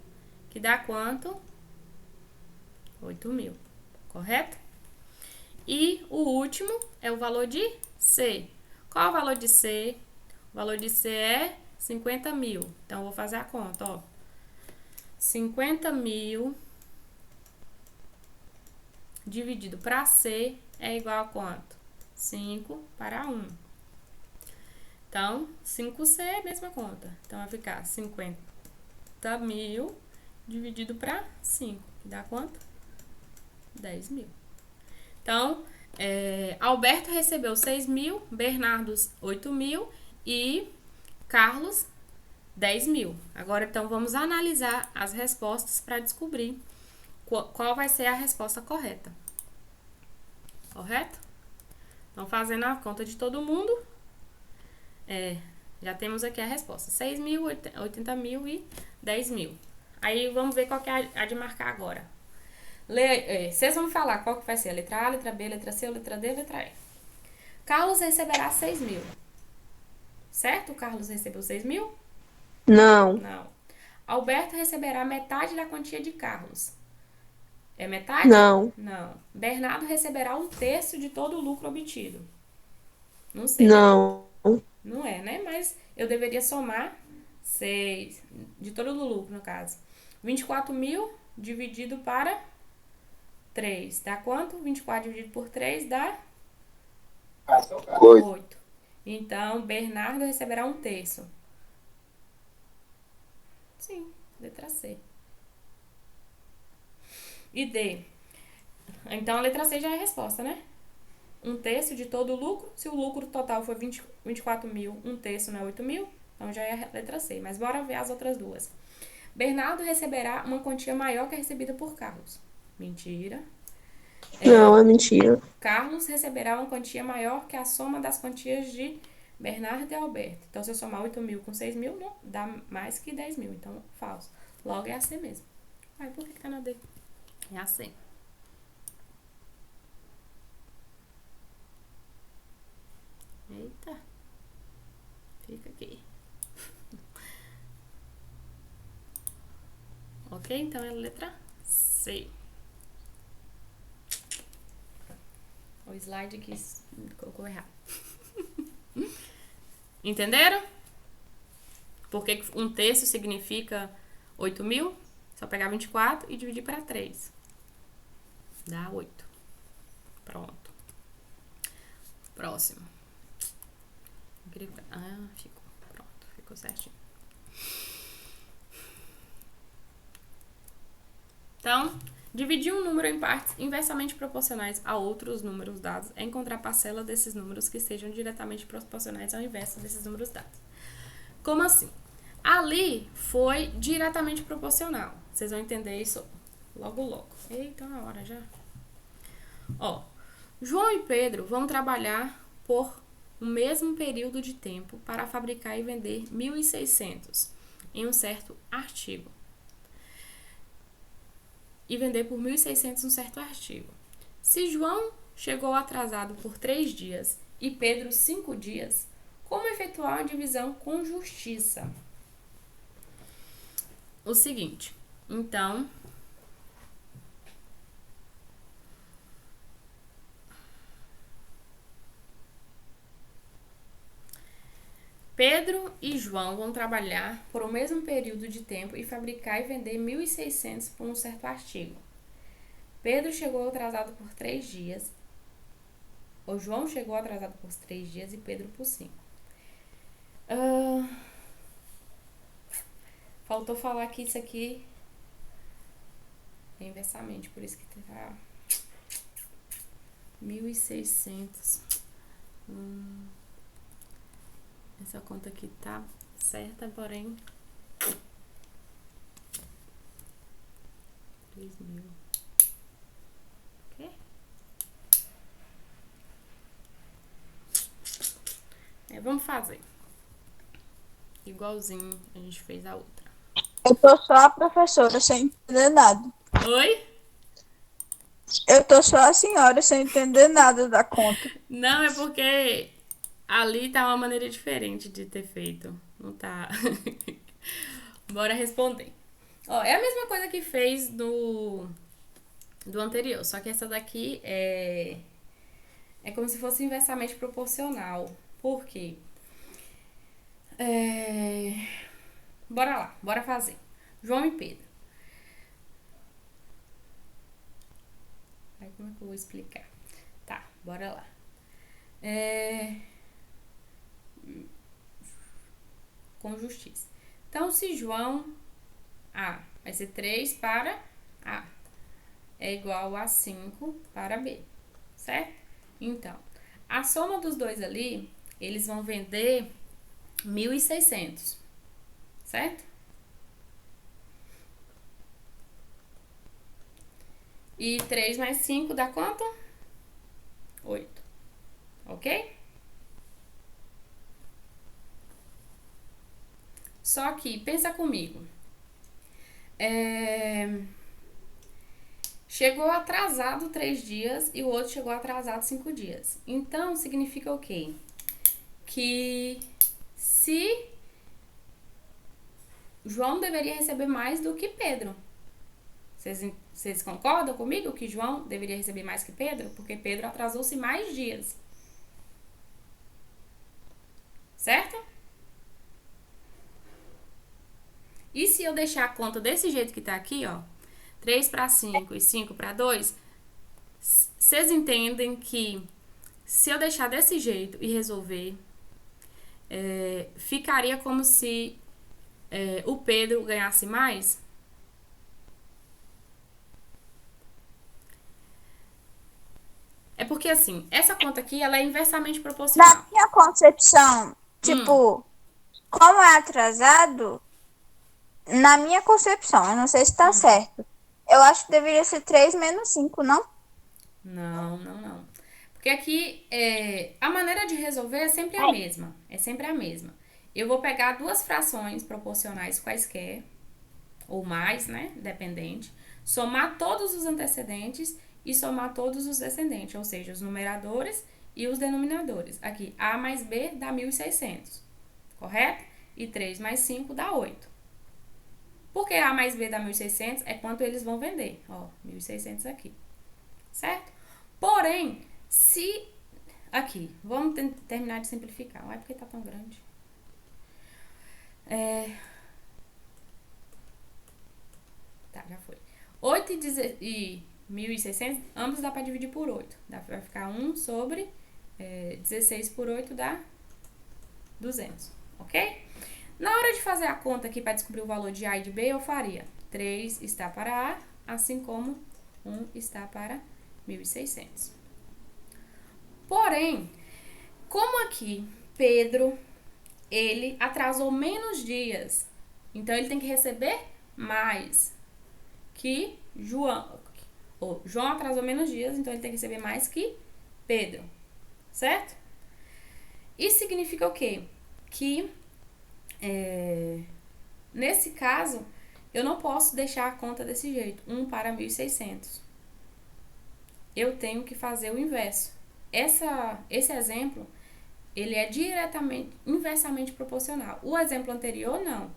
Que dá quanto? 8 mil. Correto? E o último é o valor de C. Qual é o valor de C? O valor de C é 50 mil. Então, eu vou fazer a conta, ó. 50 mil dividido para C é igual a quanto? 5 para 1. Então, 5C é a mesma conta. Então, vai ficar 50 mil dividido para 5. Que dá quanto? 10 mil. Então, Alberto recebeu 6 mil, Bernardo 8 mil e Carlos 10 mil. Agora, então, vamos analisar as respostas para descobrir qual vai ser a resposta correta. Correto? Então, fazendo a conta de todo mundo, já temos aqui a resposta. 6 mil, 80 mil e 10 mil. Aí, vamos ver qual que é a de marcar agora. Vocês vão me falar qual que vai ser a letra A, letra B, letra C, letra D, letra E. Carlos receberá 6 mil. Certo? O Carlos recebeu 6 mil? Não. Não. Alberto receberá metade da quantia de Carlos. É metade? Não. Não. Bernardo receberá 1/3 de todo o lucro obtido. Não sei. Não. Não é, né? Mas eu deveria somar 6, de todo o lucro, no caso. 24 mil dividido para 3. Dá quanto? 24 dividido por 3 dá 8. 8. Então, Bernardo receberá 1/3. Sim, letra C. E D. Então, a letra C já é a resposta, né? 1/3 de todo o lucro. Se o lucro total for 24 mil, 1/3 não é 8 mil. Então, já é a letra C. Mas bora ver as outras duas. Bernardo receberá uma quantia maior que a recebida por Carlos. Mentira. Não, é mentira. Carlos receberá uma quantia maior que a soma das quantias de Bernardo e Alberto. Então, se eu somar 8 mil com 6 mil, não dá mais que 10 mil. Então, falso. Logo, é a C mesmo. Ai, por que tá na D? É a C. Eita. Fica aqui. Ok? Então, é a letra C. O slide que colocou errado. Entenderam? Porque 1/3 significa 8 mil. Só pegar 24 e dividir para 3. Dá 8. Pronto. Próximo. Ficou. Pronto. Ficou certinho. Então, dividir um número em partes inversamente proporcionais a outros números dados é encontrar a parcela desses números que sejam diretamente proporcionais ao inverso desses números dados. Como assim? Ali foi diretamente proporcional. Vocês vão entender isso logo, logo. Eita, na hora já. Ó, João e Pedro vão trabalhar por o mesmo período de tempo para fabricar e vender 1.600 em um certo artigo. E vender por 1.600 um certo artigo. Se João chegou atrasado por 3 dias e Pedro 5 dias, como efetuar a divisão com justiça? O seguinte, então, Pedro e João vão trabalhar por o mesmo período de tempo e fabricar e vender 1.600 por um certo artigo. Pedro chegou atrasado por 3 dias. O João chegou atrasado por 3 dias e Pedro por 5. Faltou falar que isso aqui é inversamente, por isso que tá 1.600. Essa conta aqui tá certa, porém 3.000. Ok? Vamos fazer igualzinho a gente fez a outra. Eu tô só a professora sem entender nada. Oi? Eu tô só a senhora sem entender nada da conta. Não, é porque ali tá uma maneira diferente de ter feito. Não tá. Bora responder. Ó, é a mesma coisa que fez do anterior, só que essa daqui é como se fosse inversamente proporcional. Por quê? Bora lá, bora fazer. João e Pedro. Aí, como é que eu vou explicar? Tá, bora lá. Com justiça. Então, se João A vai ser 3 para A é igual a 5 para B, certo? Então, a soma dos dois ali, eles vão vender 1.600, certo? E 3 mais 5 dá quanto? 8, ok? Só que, pensa comigo. Chegou atrasado 3 dias e o outro chegou atrasado 5 dias. Então, significa o quê? Que se João deveria receber mais do que Pedro. Vocês concordam comigo que João deveria receber mais que Pedro? Porque Pedro atrasou-se mais dias. Certo? E se eu deixar a conta desse jeito que tá aqui, ó, 3 para 5 e 5 para 2, vocês entendem que se eu deixar desse jeito e resolver, ficaria como se o Pedro ganhasse mais? É porque, assim, essa conta aqui, ela é inversamente Na proporcional. minha concepção, tipo, como é atrasado, na minha concepção, eu não sei se tá certo. Eu acho que deveria ser 3 menos 5, não? Não. Porque aqui, a maneira de resolver é sempre a mesma. É sempre a mesma. Eu vou pegar duas frações proporcionais quaisquer, ou mais, né? Dependente. Somar todos os antecedentes e somar todos os descendentes. Ou seja, os numeradores e os denominadores. Aqui, A mais B dá 1.600. Correto? E 3 mais 5 dá 8. Porque A mais B dá 1.600 é quanto eles vão vender. Ó, 1.600 aqui. Certo? Porém, se... Aqui, vamos terminar de simplificar. Não é porque tá tão grande. Tá, já foi. 8 e 1.600, ambos dá pra dividir por 8. Vai ficar 1 sobre 16 por 8 dá 200. Ok? Na hora de fazer a conta aqui para descobrir o valor de A e de B, eu faria 3 está para A, assim como 1 está para 1.600. Porém, como aqui Pedro, ele atrasou menos dias, então ele tem que receber mais que João. João atrasou menos dias, então ele tem que receber mais que Pedro, certo? Isso significa o quê? Que nesse caso, eu não posso deixar a conta desse jeito, 1 para 1.600. Eu tenho que fazer o inverso. Esse exemplo, ele é inversamente proporcional. O exemplo anterior, não.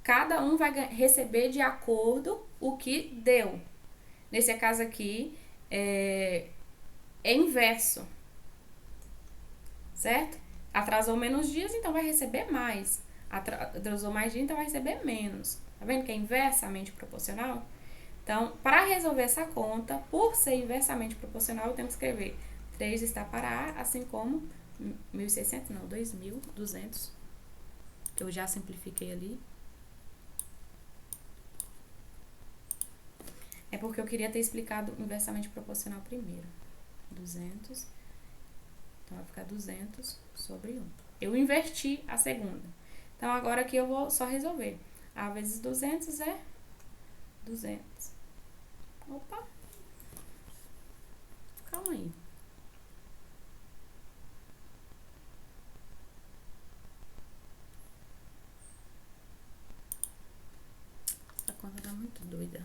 Cada um vai receber de acordo o que deu. Nesse caso aqui, é inverso. Certo? Atrasou menos dias, então vai receber mais. Atrasou mais dias, então vai receber menos. Tá vendo que é inversamente proporcional? Então, para resolver essa conta, por ser inversamente proporcional, eu tenho que escrever 3 está para A, assim como 1.600, não, 2.200, que eu já simplifiquei ali. É porque eu queria ter explicado inversamente proporcional primeiro. 200, então vai ficar 200 sobre 1. Eu inverti a segunda. Então, agora aqui eu vou só resolver. A vezes 200 é 200. Opa! Calma aí. Essa conta tá muito doida.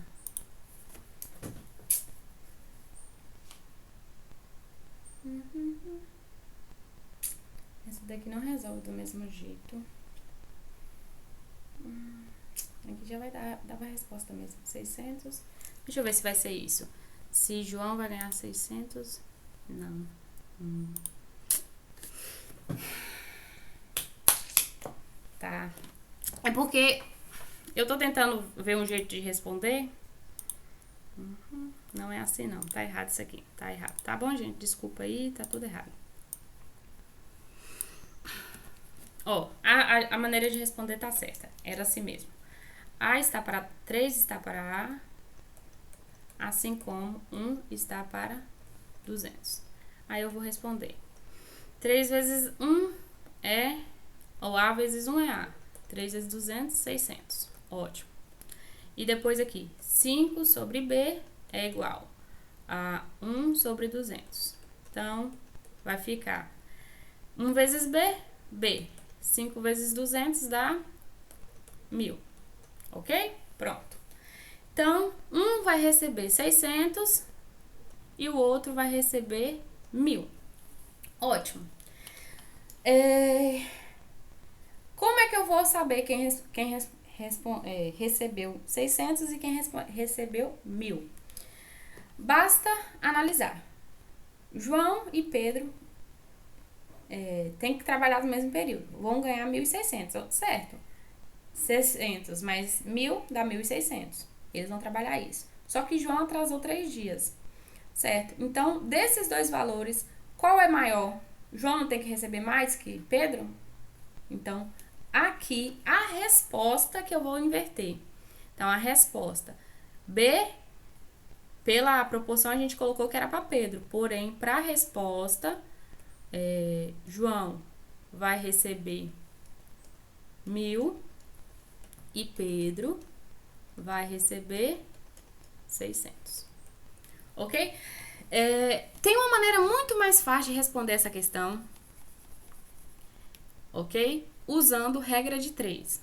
Essa daqui não resolve do mesmo jeito. Aqui já vai dar a resposta mesmo. 600. Deixa eu ver se vai ser isso. Se João vai ganhar 600. Não. Tá. É porque eu tô tentando ver um jeito de responder. Não é assim, não. Tá errado isso aqui. Tá errado. Tá bom, gente? Desculpa aí. Tá tudo errado. Ó, a maneira de responder tá certa. Era assim mesmo. A está para 3 está para A, assim como 1 está para 200. Aí eu vou responder. 3 vezes 1 é... Ou A vezes 1 é A. 3 vezes 200, 600. Ótimo. E depois aqui, 5 sobre B é igual a 1 sobre 200. Então, vai ficar 1 vezes B, B. 5 vezes 200 dá 1.000. Ok? Pronto. Então, um vai receber 600 e o outro vai receber 1.000. Ótimo. Como é que eu vou saber quem recebeu 600 e quem recebeu 1.000? Basta analisar. João e Pedro têm que trabalhar no mesmo período. Vão ganhar 1.600, certo? 600 mais 1.000 dá 1.600. Eles vão trabalhar isso. Só que João atrasou 3 dias, certo? Então, desses dois valores, qual é maior? João tem que receber mais que Pedro? Então, aqui, a resposta que eu vou inverter. Então, a resposta B, pela proporção, a gente colocou que era para Pedro. Porém, para a resposta, João vai receber 1.000 e Pedro vai receber 600. Ok? Tem uma maneira muito mais fácil de responder essa questão, ok? Usando regra de 3.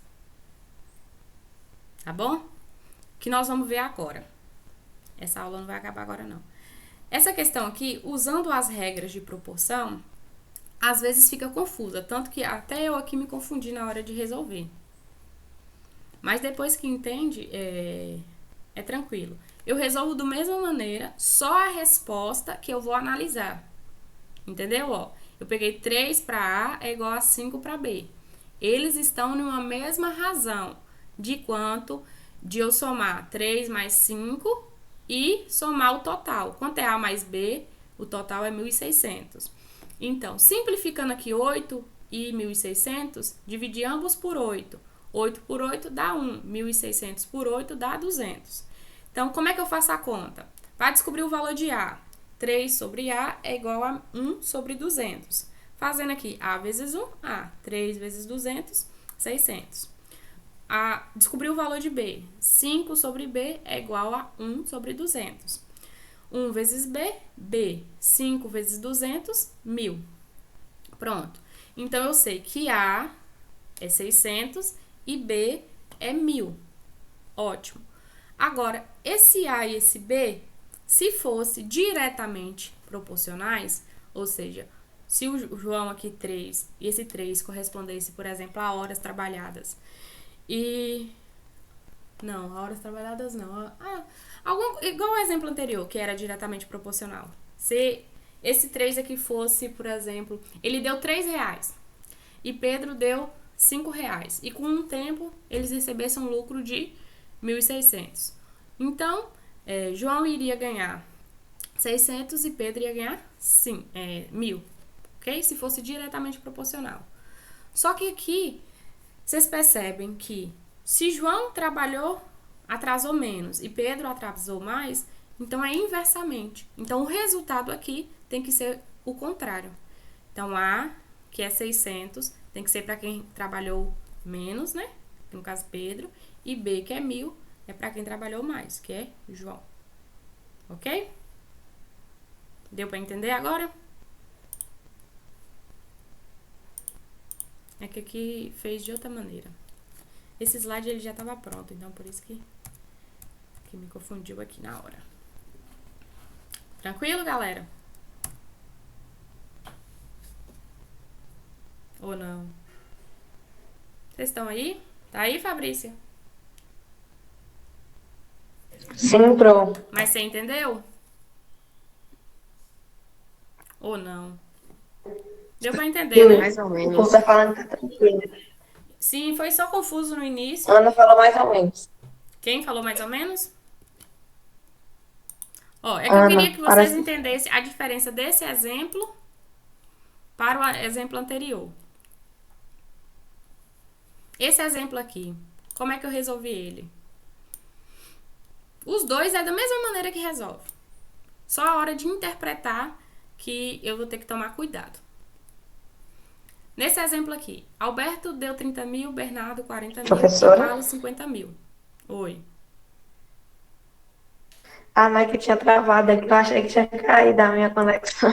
Tá bom? Que nós vamos ver agora. Essa aula não vai acabar agora, não. Essa questão aqui, usando as regras de proporção, às vezes fica confusa. Tanto que até eu aqui me confundi na hora de resolver. Mas depois que entende, é tranquilo. Eu resolvo da mesma maneira, só a resposta que eu vou analisar. Entendeu? Ó, eu peguei 3 para A é igual a 5 para B. Eles estão numa mesma razão. De quanto? De eu somar 3 mais 5 e somar o total. Quanto é A mais B? O total é 1.600. Então, simplificando aqui 8 e 1.600, dividir ambos por 8. 8 por 8 dá 1. 1.600 por 8 dá 200. Então, como é que eu faço a conta? Para descobrir o valor de A, 3 sobre A é igual a 1 sobre 200. Fazendo aqui A vezes 1, A. 3 vezes 200, 600. Descobrir o valor de B. 5 sobre B é igual a 1 sobre 200. 1 vezes B, B. 5 vezes 200, 1.000. Pronto. Então, eu sei que A é 600 e B é 1.000. Ótimo. Agora, esse A e esse B, se fosse diretamente proporcionais, ou seja, se o João aqui 3 e esse 3 correspondesse, por exemplo, a horas trabalhadas, não, horas trabalhadas não. Igual ao exemplo anterior, que era diretamente proporcional. Se esse 3 aqui fosse, por exemplo, ele deu R$3 e Pedro deu R$5. E com um tempo, eles recebessem um lucro de 1.600. Então, João iria ganhar 600 e Pedro ia ganhar 1.000. Ok? Se fosse diretamente proporcional. Só que aqui, vocês percebem que se João atrasou menos e Pedro atrasou mais, então é inversamente. Então, o resultado aqui tem que ser o contrário. Então, A, que é 600, tem que ser para quem trabalhou menos, né? No caso, Pedro. E B, que é 1.000, é para quem trabalhou mais, que é João. Ok? Deu para entender agora? É que aqui fez de outra maneira. Esse slide ele já estava pronto, então por isso que me confundiu aqui na hora. Tranquilo, galera? Ou não? Vocês estão aí? Tá aí, Fabrícia? Sim, Pro. Mas você entendeu? Ou não? Deu pra entender, né? Mais ou O menos. povo tá falando que tá tranquilo. Sim, foi só confuso no início. Ana falou mais ou menos. Quem falou mais ou menos? Ó, é que eu Ana, queria que vocês parece- entendessem a diferença desse exemplo para o exemplo anterior. Esse exemplo aqui, como é que eu resolvi ele? Os dois é da mesma maneira que resolve. Só a hora de interpretar que eu vou ter que tomar cuidado. Nesse exemplo aqui, Alberto deu 30.000, Bernardo 40.000 Professora? e Carlos 50.000. Oi. Ah, não é que tinha travado aqui, eu achei que tinha caído a minha conexão.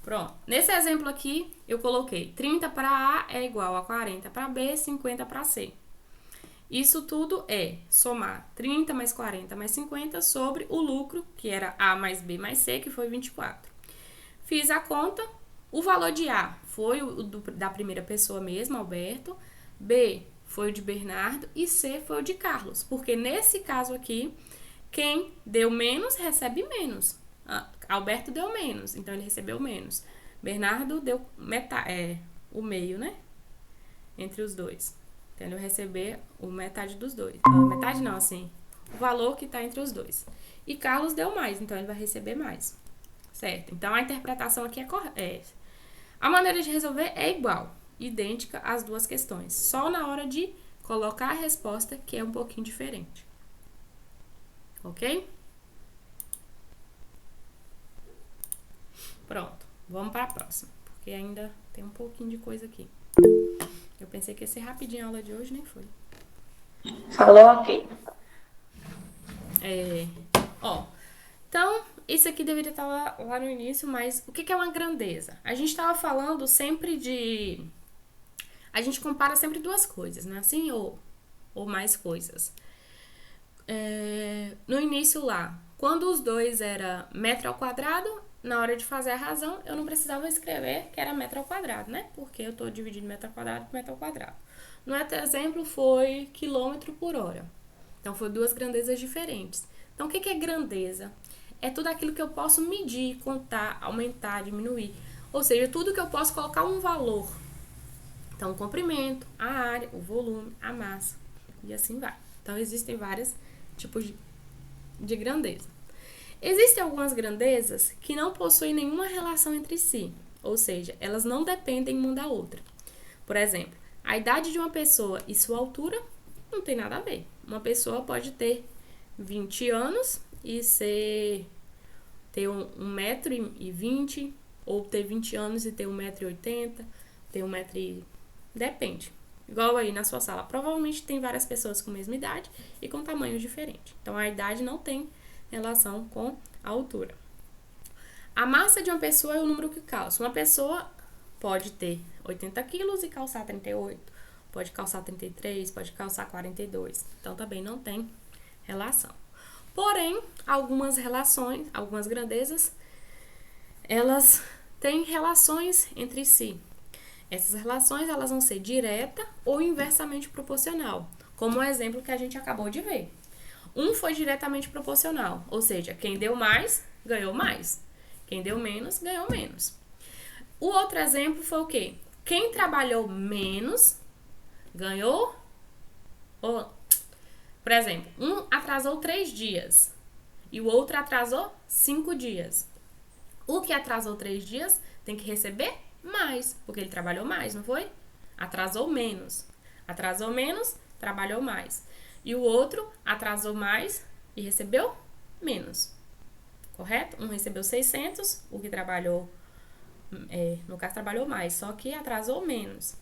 Pronto. Nesse exemplo aqui, eu coloquei 30 para A é igual a 40 para B, 50 para C. Isso tudo é somar 30 mais 40 mais 50 sobre o lucro, que era A mais B mais C, que foi 24. Fiz a conta. O valor de A foi o da primeira pessoa mesmo, Alberto. B foi o de Bernardo e C foi o de Carlos. Porque nesse caso aqui, quem deu menos recebe menos. Alberto deu menos, então ele recebeu menos. Bernardo deu o meio, né? Entre os dois. Então ele vai receber metade dos dois. Metade não, assim, o valor que está entre os dois. E Carlos deu mais, então ele vai receber mais. Certo? Então a interpretação aqui A maneira de resolver é igual, idêntica às duas questões, só na hora de colocar a resposta que é um pouquinho diferente. Ok? Pronto, vamos para a próxima, porque ainda tem um pouquinho de coisa aqui. Eu pensei que ia ser rapidinho a aula de hoje, nem foi. Falou ok. Então, isso aqui deveria estar lá no início, mas o que é uma grandeza? A gente estava falando sempre de... A gente compara sempre duas coisas, né? Assim, ou mais coisas. No início lá, quando os dois era metro ao quadrado, na hora de fazer a razão, eu não precisava escrever que era metro ao quadrado, né? Porque eu estou dividindo metro ao quadrado por metro ao quadrado. No outro exemplo foi quilômetro por hora. Então, foram duas grandezas diferentes. Então, o que é grandeza? É tudo aquilo que eu posso medir, contar, aumentar, diminuir. Ou seja, tudo que eu posso colocar um valor. Então, o comprimento, a área, o volume, a massa e assim vai. Então, existem vários tipos de grandeza. Existem algumas grandezas que não possuem nenhuma relação entre si. Ou seja, elas não dependem uma da outra. Por exemplo, a idade de uma pessoa e sua altura não tem nada a ver. Uma pessoa pode ter 20 anos e ter 1,20 m, ou ter 20 anos e ter 1,80 m, ter 1,00 m, depende. Igual aí na sua sala, provavelmente tem várias pessoas com a mesma idade e com tamanhos diferentes. Então, a idade não tem relação com a altura. A massa de uma pessoa é o número que calça. Uma pessoa pode ter 80 quilos e calçar 38, pode calçar 33, pode calçar 42. Então, também não tem relação. Porém, algumas grandezas, elas têm relações entre si. Essas relações, elas vão ser direta ou inversamente proporcional, como o exemplo que a gente acabou de ver. Um foi diretamente proporcional, ou seja, quem deu mais, ganhou mais. Quem deu menos, ganhou menos. O outro exemplo foi o quê? Quem trabalhou menos, ganhou... Por exemplo, um atrasou 3 dias e o outro atrasou 5 dias. O que atrasou 3 dias tem que receber mais, porque ele trabalhou mais, não foi? Atrasou menos. Atrasou menos, trabalhou mais. E o outro atrasou mais e recebeu menos. Correto? Um recebeu 600, o que trabalhou, no caso, trabalhou mais, só que atrasou menos.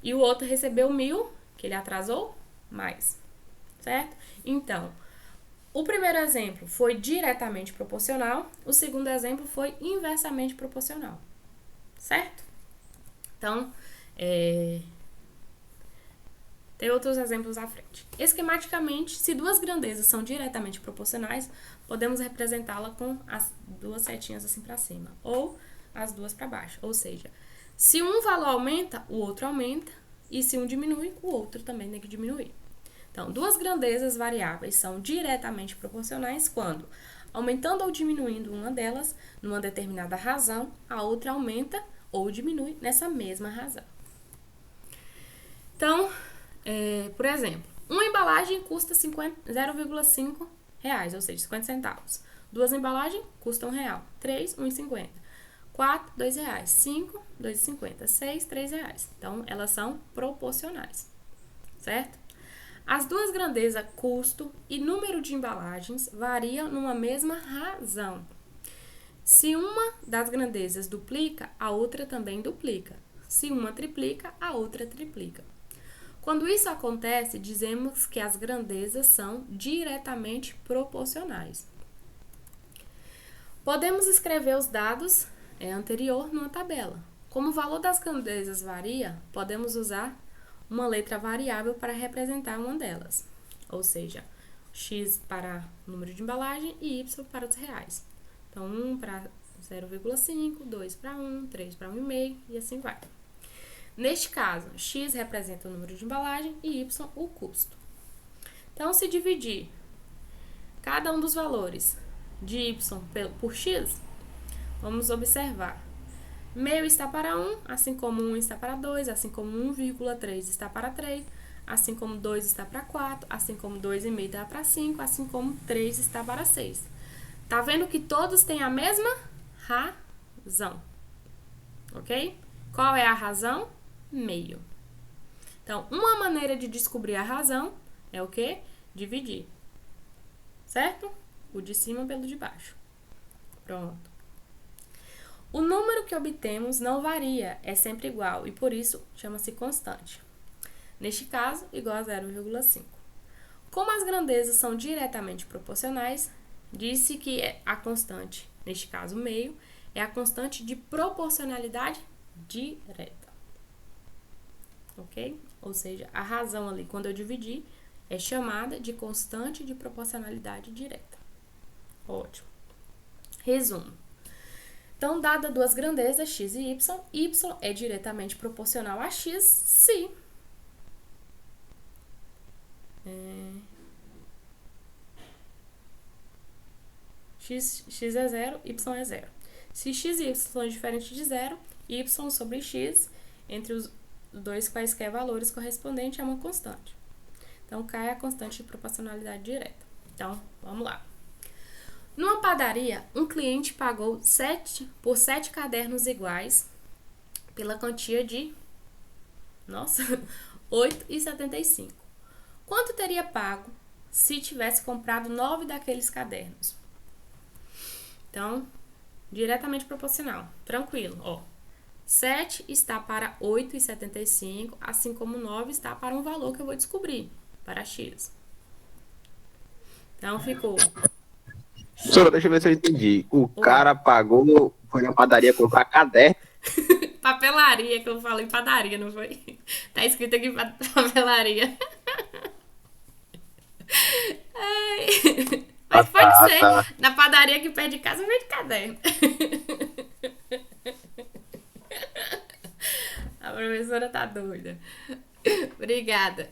E o outro recebeu 1.000, que ele atrasou mais. Certo? Então, o primeiro exemplo foi diretamente proporcional, o segundo exemplo foi inversamente proporcional. Certo? Então, tem outros exemplos à frente. Esquematicamente, se duas grandezas são diretamente proporcionais, podemos representá-la com as duas setinhas assim para cima, ou as duas para baixo. Ou seja, se um valor aumenta, o outro aumenta, e se um diminui, o outro também tem que diminuir. Então, duas grandezas variáveis são diretamente proporcionais quando, aumentando ou diminuindo uma delas, numa determinada razão, a outra aumenta ou diminui nessa mesma razão. Então, por exemplo, uma embalagem custa 0,5 reais, ou seja, 50 centavos. Duas embalagens custam R$1. 3, R$1,50. 4, R$2. 5, R$2,50. 6, R$3. Então, elas são proporcionais, certo? As duas grandezas, custo e número de embalagens, variam numa mesma razão. Se uma das grandezas duplica, a outra também duplica. Se uma triplica, a outra triplica. Quando isso acontece, dizemos que as grandezas são diretamente proporcionais. Podemos escrever os dados anterior numa tabela. Como o valor das grandezas varia, podemos usar uma letra variável para representar uma delas. Ou seja, X para o número de embalagem e Y para os reais. Então, 1 para 0,5, 2 para 1, 3 para 1,5 e assim vai. Neste caso, X representa o número de embalagem e Y o custo. Então, se dividir cada um dos valores de Y por X, vamos observar. Meio está para 1, assim como 1 está para 2, assim como 1,3 está para 3, assim como 2 está para 4, assim como 2,5 está para 5, assim como 3 está para 6. Tá vendo que todos têm a mesma razão, ok? Qual é a razão? Meio. Então, uma maneira de descobrir a razão é o quê? Dividir. Certo? O de cima pelo de baixo. Pronto. O número que obtemos não varia, é sempre igual e por isso chama-se constante. Neste caso, igual a 0,5. Como as grandezas são diretamente proporcionais, disse que a constante, neste caso meio, é a constante de proporcionalidade direta. Ok? Ou seja, a razão ali, quando eu dividir, é chamada de constante de proporcionalidade direta. Ótimo. Resumo. Então, dada duas grandezas, x e y é diretamente proporcional a x se x é 0, y é 0. Se x e y são diferentes de 0, y sobre x, entre os dois quaisquer valores correspondentes, é uma constante. Então, cai a constante de proporcionalidade direta. Então, vamos lá. Numa padaria, um cliente pagou por 7 cadernos iguais pela quantia de, nossa, R$ 8,75. Quanto teria pago se tivesse comprado 9 daqueles cadernos? Então, diretamente proporcional. Tranquilo, ó. 7 está para 8,75, assim como 9 está para um valor que eu vou descobrir, para x. Então, ficou... Professora, deixa eu ver se eu entendi. O cara pagou, foi na padaria comprar caderno. Papelaria, que eu falei padaria, não foi? Tá escrito aqui papelaria. Ai. Mas pode ser. Tá. Na padaria que perto de casa, vende caderno. A professora tá doida. Obrigada.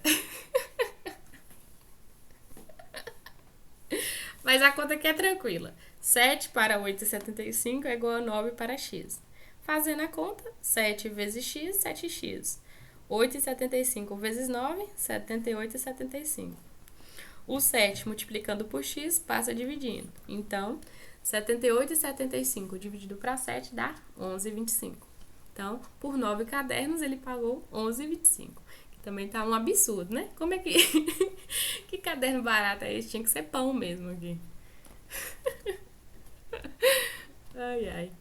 Mas a conta aqui é tranquila. 7 para 8,75 é igual a 9 para x. Fazendo a conta, 7 vezes x, 7x. 8,75 vezes 9, 78,75. O 7 multiplicando por x passa dividindo. Então, 78,75 dividido para 7 dá 11,25. Então, por 9 cadernos, ele pagou 11,25. Que também tá um absurdo, né? Como é que... que caderno barato é esse? Tinha que ser pão mesmo aqui. Ai, ai.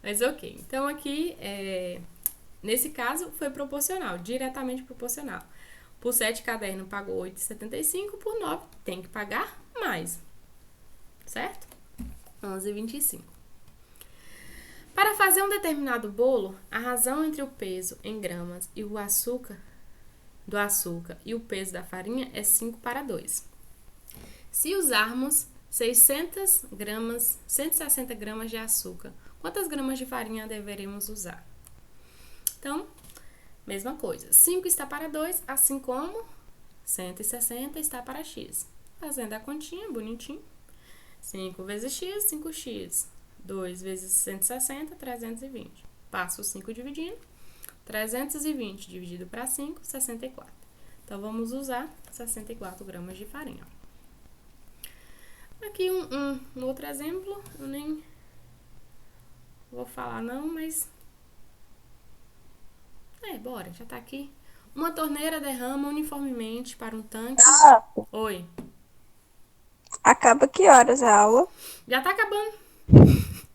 Mas ok. Então, aqui, nesse caso, foi proporcional. Diretamente proporcional. Por 7 cadernos, pagou 8,75. Por 9, tem que pagar mais. Certo? 11,25. Para fazer um determinado bolo, a razão entre o peso em gramas e o açúcar e o peso da farinha é 5 para 2. Se usarmos 160 gramas de açúcar, quantas gramas de farinha deveremos usar? Então, mesma coisa. 5 está para 2, assim como 160 está para x. Fazendo a continha, bonitinho. 5 vezes x, 5x. 2 vezes 160, 320. Passo o 5 dividindo. 320 dividido para 5, 64. Então, vamos usar 64 gramas de farinha. Aqui um outro exemplo. Eu nem vou falar não, mas... bora, já tá aqui. Uma torneira derrama uniformemente para um tanque... Oi. Acaba que horas a aula? Já tá acabando.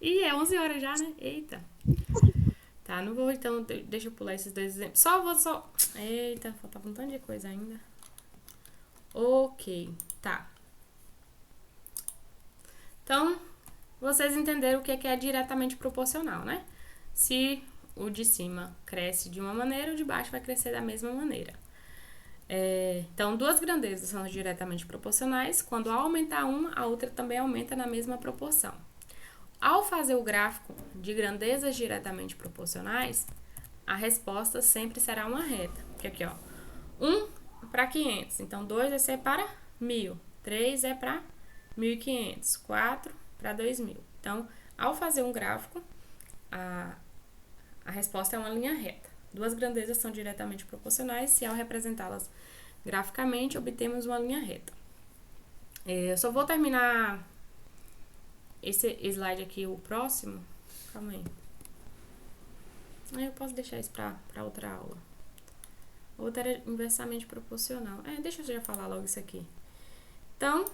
Ih, é 11 horas já, né? Eita. Tá, não vou, então, deixa eu pular esses dois exemplos. Eita, faltava um tanto de coisa ainda. Ok, tá. Então, vocês entenderam o que é diretamente proporcional, né? Se o de cima cresce de uma maneira, o de baixo vai crescer da mesma maneira. Então, duas grandezas são diretamente proporcionais. Quando aumentar uma, a outra também aumenta na mesma proporção. Ao fazer o gráfico de grandezas diretamente proporcionais, a resposta sempre será uma reta. Porque aqui, ó, 1 para 500. Então, 2 vai ser para 1.000. 3 é para 1.500. 4 para 2.000. Então, ao fazer um gráfico, a resposta é uma linha reta. Duas grandezas são diretamente proporcionais se ao representá-las graficamente obtemos uma linha reta. Eu só vou terminar esse slide aqui, o próximo. Calma aí. Eu posso deixar isso pra outra aula. Outra era inversamente proporcional. Deixa eu já falar logo isso aqui. Então,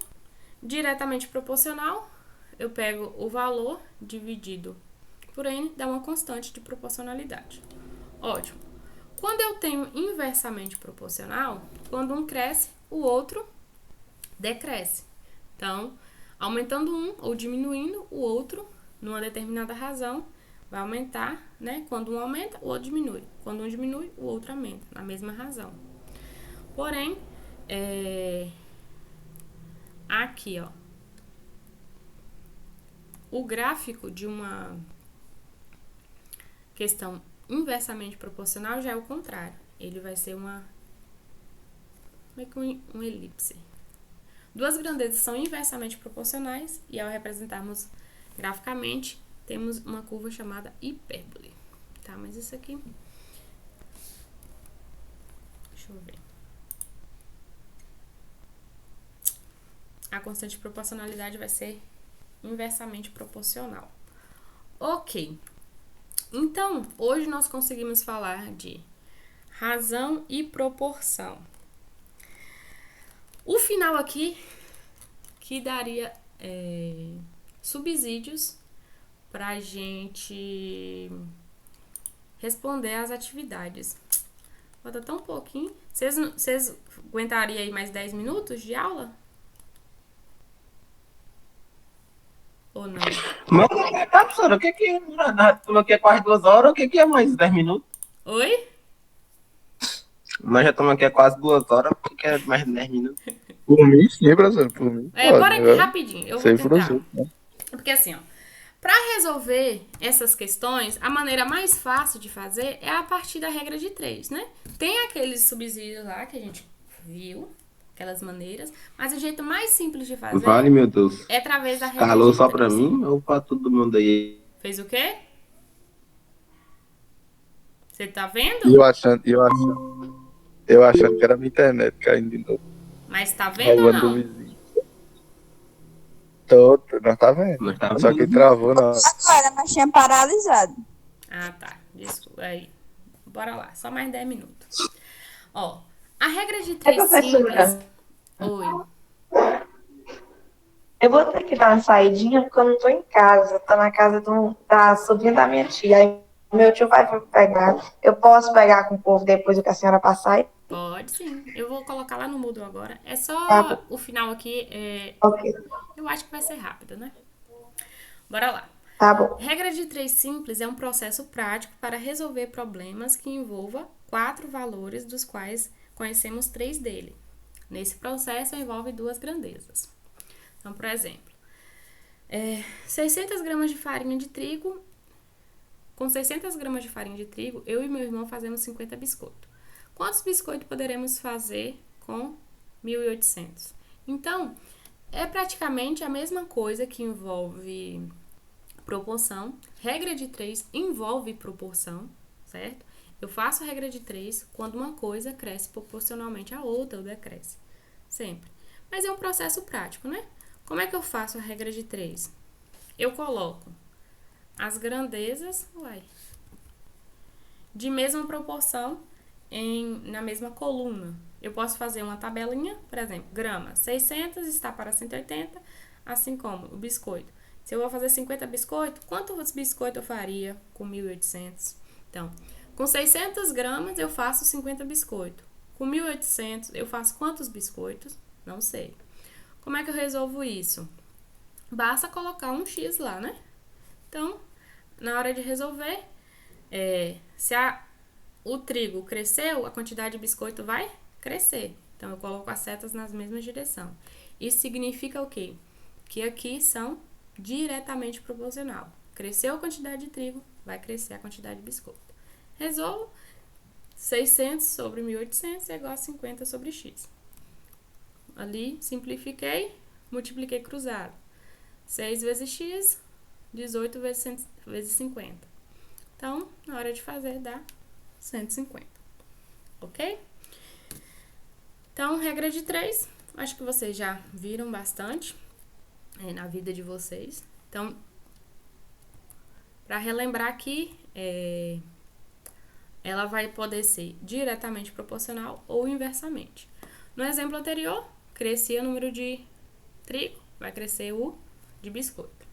diretamente proporcional, eu pego o valor dividido por N, dá uma constante de proporcionalidade. Ótimo. Quando eu tenho inversamente proporcional, quando um cresce, o outro decresce. Então, aumentando um ou diminuindo, o outro, numa determinada razão, vai aumentar, né? Quando um aumenta, o outro diminui. Quando um diminui, o outro aumenta, na mesma razão. Porém, aqui, ó, o gráfico de uma questão inversamente proporcional já é o contrário. Ele vai ser meio que uma elipse. Duas grandezas são inversamente proporcionais e ao representarmos graficamente, temos uma curva chamada hipérbole. Tá, mas isso aqui... Deixa eu ver. A constante de proporcionalidade vai ser inversamente proporcional. Ok. Então, hoje nós conseguimos falar de razão e proporção. O final aqui, que daria subsídios pra gente responder às atividades. Falta tão pouquinho. Vocês aguentariam aí mais 10 minutos de aula? Ou não? Mas, professora, o que que... Falou que é quase 2 horas, o que que é mais 10 minutos? Oi? Nós já estamos aqui há quase 2 horas, o que que é mais 10 minutos? Por mim, sim, professor, por mim. Bora aqui rapidinho, eu vou Sem tentar. professor, né? Porque assim, ó, para resolver essas questões, a maneira mais fácil de fazer é a partir da regra de 3, né? Tem aqueles subsídios lá que a gente viu, aquelas maneiras, mas o jeito mais simples de fazer Vale, meu Deus. é através da regra Calou de só 3. pra mim ou pra todo mundo aí? Fez o quê? Você tá vendo? Eu achando que era minha internet caindo de novo. Mas tá vendo ou Roubando do não? vizinho. Tô, nós tá vendo. Nós tá Só vendo. que travou na. Agora, mas tinha paralisado. Ah, tá. Desculpa. Aí. Bora lá. Só mais 10 minutos. Ó, a regra de 3 professora. simples... Oi. Eu vou ter que dar uma saidinha porque eu não tô em casa. Tô na casa da sobrinha da minha tia. Aí meu tio vai pegar. Eu posso pegar com o povo depois do que a senhora passar? Pode sim. Eu vou colocar lá no mudo agora. É só Tá. o final aqui. Ok, Eu acho que vai ser rápido, né? Bora lá. tá bom. Regra de 3 simples é um processo prático para resolver problemas que envolva 4 valores, dos quais conhecemos 3 dele. Nesse processo envolve 2 grandezas. Então, por exemplo, 600 gramas de farinha de trigo. Com 600 gramas de farinha de trigo, eu e meu irmão fazemos 50 biscoitos. Quantos biscoitos poderemos fazer com 1.800? Então, é praticamente a mesma coisa que envolve proporção. Regra de 3 envolve proporção, certo? Eu faço a regra de 3 quando uma coisa cresce proporcionalmente à outra ou decresce. Sempre. Mas é um processo prático, né? Como é que eu faço a regra de 3? Eu coloco as grandezas de mesma proporção na mesma coluna. Eu posso fazer uma tabelinha, por exemplo, grama 600 está para 180, assim como o biscoito. Se eu vou fazer 50 biscoitos, quantos biscoitos eu faria com 1.800? Então, com 600 gramas eu faço 50 biscoitos. Com 1.800 eu faço quantos biscoitos? Não sei. Como é que eu resolvo isso? Basta colocar um X lá, né? Então, na hora de resolver, se o trigo cresceu, a quantidade de biscoito vai crescer. Então, eu coloco as setas nas mesmas direções. Isso significa o quê? Que aqui são diretamente proporcional. Cresceu a quantidade de trigo, vai crescer a quantidade de biscoito. Resolvo. 600 sobre 1.800 é igual a 50 sobre x. Ali, simplifiquei, multipliquei cruzado. 6 vezes x, 18 vezes 50. Então, na hora de fazer, dá 150. Ok? Então, regra de 3. Acho que vocês já viram bastante na vida de vocês. Então, para relembrar aqui, ela vai poder ser diretamente proporcional ou inversamente. No exemplo anterior, crescia o número de trigo, vai crescer o de biscoito.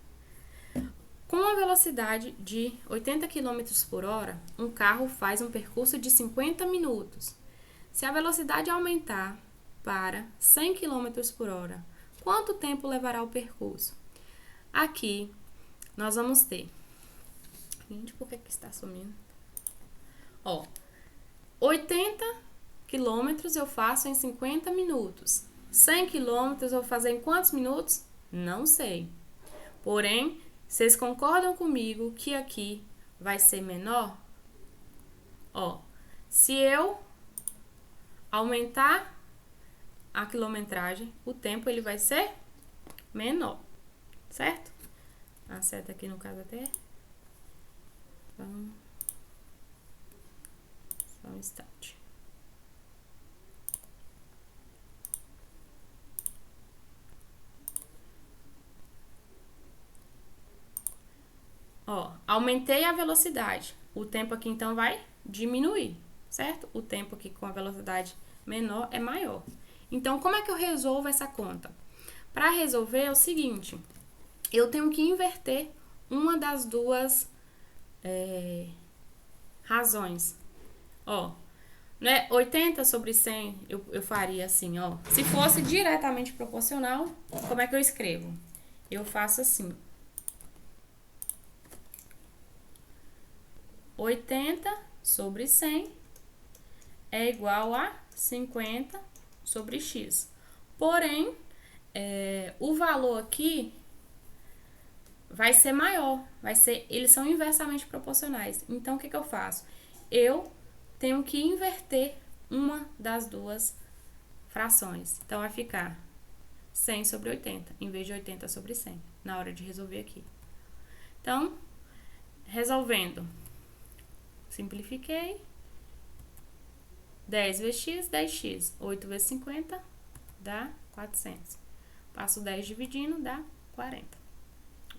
Com a velocidade de 80 km por hora, um carro faz um percurso de 50 minutos. Se a velocidade aumentar para 100 km por hora, quanto tempo levará o percurso? Aqui, nós vamos ter... Gente, por que está sumindo? 80 km eu faço em 50 minutos. 100 km eu vou fazer em quantos minutos? Não sei. Porém, vocês concordam comigo que aqui vai ser menor? Se eu aumentar a quilometragem, o tempo ele vai ser menor, certo? A seta aqui no caso até. Então, só um instante. Aumentei a velocidade. O tempo aqui, então, vai diminuir, certo? O tempo aqui com a velocidade menor é maior. Então, como é que eu resolvo essa conta? Para resolver é o seguinte, eu tenho que inverter uma das duas razões. Né? 80 sobre 100, eu faria assim, Se fosse diretamente proporcional, como é que eu escrevo? Eu faço assim. 80 sobre 100 é igual a 50 sobre x. Porém, o valor aqui vai ser maior, eles são inversamente proporcionais. Então, o que eu faço? Eu tenho que inverter uma das duas frações. Então, vai ficar 100 sobre 80, em vez de 80 sobre 100, na hora de resolver aqui. Então, resolvendo, simplifiquei. 10 vezes x, 10x. 8 vezes 50 dá 400. Passo 10 dividindo, dá 40.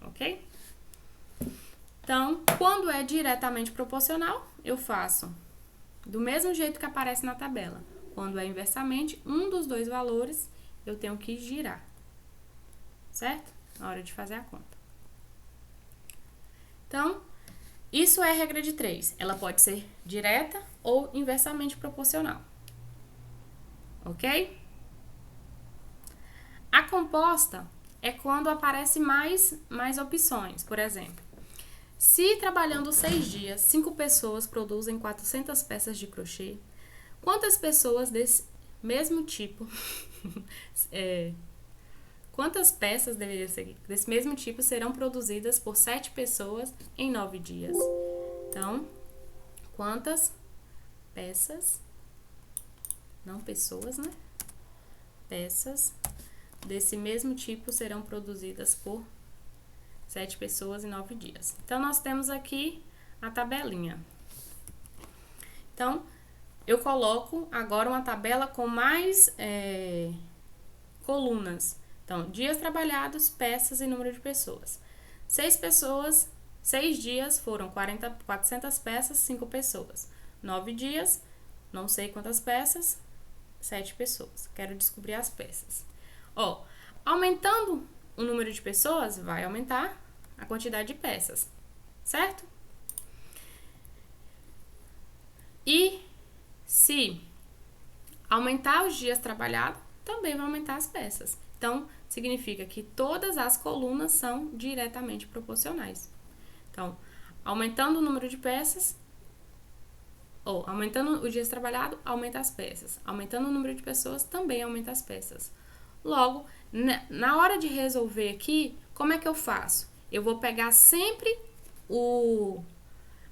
Ok? Então, quando é diretamente proporcional, eu faço do mesmo jeito que aparece na tabela. Quando é inversamente, um dos dois valores eu tenho que girar. Certo? Na hora de fazer a conta. Então, isso é a regra de 3. Ela pode ser direta ou inversamente proporcional. Ok? A composta é quando aparece mais opções. Por exemplo, se trabalhando 6 dias, 5 pessoas produzem 400 peças de crochê, quantas pessoas desse mesmo tipo... Quantas peças desse mesmo tipo serão produzidas por 7 pessoas em 9 dias? Então, quantas peças, não pessoas, né? Peças desse mesmo tipo serão produzidas por 7 pessoas em 9 dias. Então, nós temos aqui a tabelinha. Então, eu coloco agora uma tabela com mais colunas. Então, dias trabalhados, peças e número de pessoas. 6 dias foram 400 peças, 5 pessoas. 9 dias, não sei quantas peças, 7 pessoas. Quero descobrir as peças. Aumentando o número de pessoas, vai aumentar a quantidade de peças, certo? E se aumentar os dias trabalhados, também vai aumentar as peças. Então, significa que todas as colunas são diretamente proporcionais. Então, aumentando o número de peças, ou aumentando os dias trabalhados, aumenta as peças. Aumentando o número de pessoas, também aumenta as peças. Logo, na hora de resolver aqui, como é que eu faço? Eu vou pegar sempre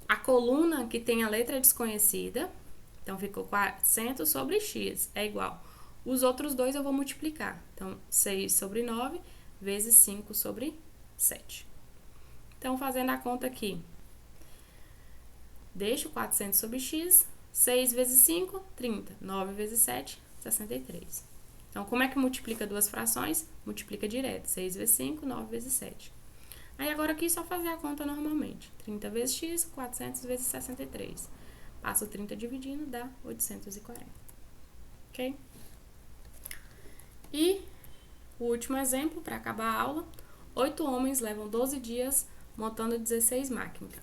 a coluna que tem a letra desconhecida. Então, ficou 400 sobre x, é igual. Os outros dois eu vou multiplicar. Então, 6 sobre 9 vezes 5 sobre 7. Então, fazendo a conta aqui. Deixo 400 sobre x. 6 vezes 5, 30. 9 vezes 7, 63. Então, como é que multiplica duas frações? Multiplica direto. 6 vezes 5, 9 vezes 7. Aí, agora aqui, só fazer a conta normalmente. 30 vezes x, 400 vezes 63. Passo 30 dividindo, dá 840. Ok? E o último exemplo, para acabar a aula. 8 homens levam 12 dias montando 16 máquinas.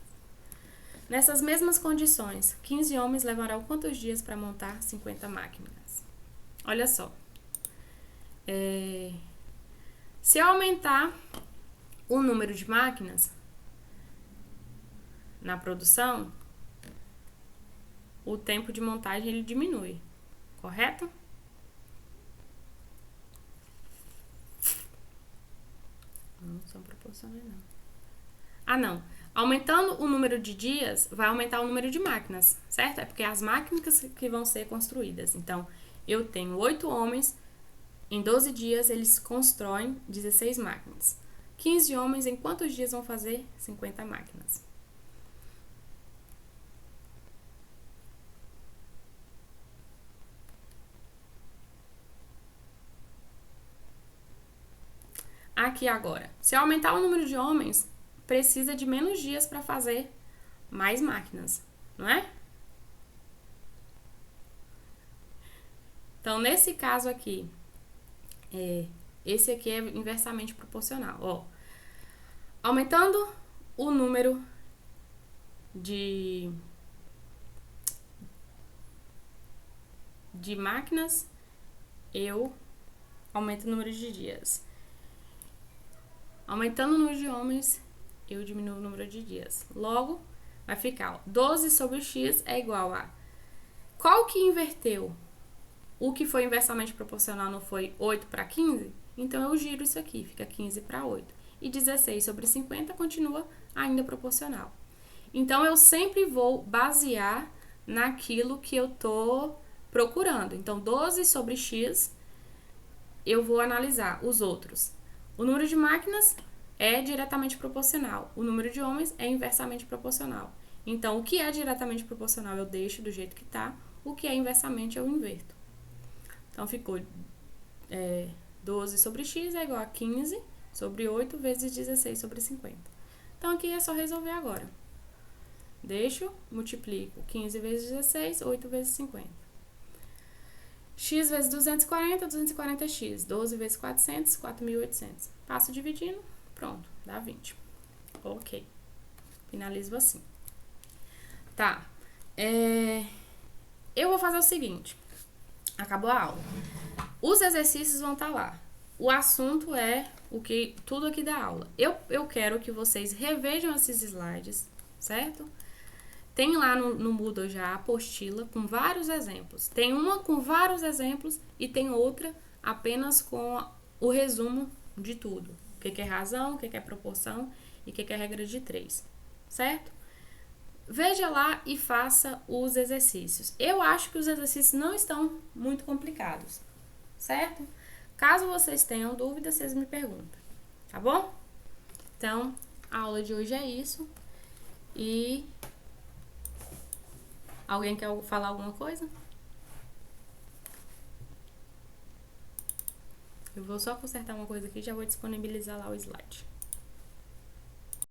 Nessas mesmas condições, 15 homens levarão quantos dias para montar 50 máquinas? Olha só. Se eu aumentar o número de máquinas na produção, o tempo de montagem ele diminui, correto? Não são proporcionais, não. Ah, não. Aumentando o número de dias, vai aumentar o número de máquinas, certo? É porque as máquinas que vão ser construídas. Então, eu tenho 8 homens, em 12 dias eles constroem 16 máquinas. 15 homens, em quantos dias vão fazer 50 máquinas? Aqui agora, se eu aumentar o número de homens, precisa de menos dias para fazer mais máquinas, não é? Então, nesse caso aqui, esse aqui é inversamente proporcional. Ó, aumentando o número de máquinas, eu aumento o número de dias. Aumentando o número de homens, eu diminuo o número de dias. Logo, vai ficar, ó, 12 sobre x é igual a... Qual que inverteu? O que foi inversamente proporcional não foi 8 para 15? Então, eu giro isso aqui, fica 15 para 8. E 16 sobre 50 continua ainda proporcional. Então, eu sempre vou basear naquilo que eu tô procurando. Então, 12 sobre x, eu vou analisar os outros. O número de máquinas é diretamente proporcional. O número de homens é inversamente proporcional. Então, o que é diretamente proporcional eu deixo do jeito que tá. O que é inversamente eu inverto. Então, ficou 12 sobre x é igual a 15 sobre 8 vezes 16 sobre 50. Então, aqui é só resolver agora. Deixo, multiplico 15 vezes 16, 8 vezes 50. X vezes 240, 240x. 12 vezes 400, 4.800. Passo dividindo, pronto, dá 20. Ok. Finalizo assim. Tá. Eu vou fazer o seguinte. Acabou a aula. Os exercícios vão estar lá. O assunto é tudo aqui da aula. Eu quero que vocês revejam esses slides, certo? Tem lá no Moodle já a apostila com vários exemplos. Tem uma com vários exemplos e tem outra apenas com o resumo de tudo. O que é razão, o que é proporção e o que é regra de 3, certo? Veja lá e faça os exercícios. Eu acho que os exercícios não estão muito complicados, certo? Caso vocês tenham dúvidas, vocês me perguntam, tá bom? Então, a aula de hoje é isso. E... alguém quer falar alguma coisa? Eu vou só consertar uma coisa aqui e já vou disponibilizar lá o slide.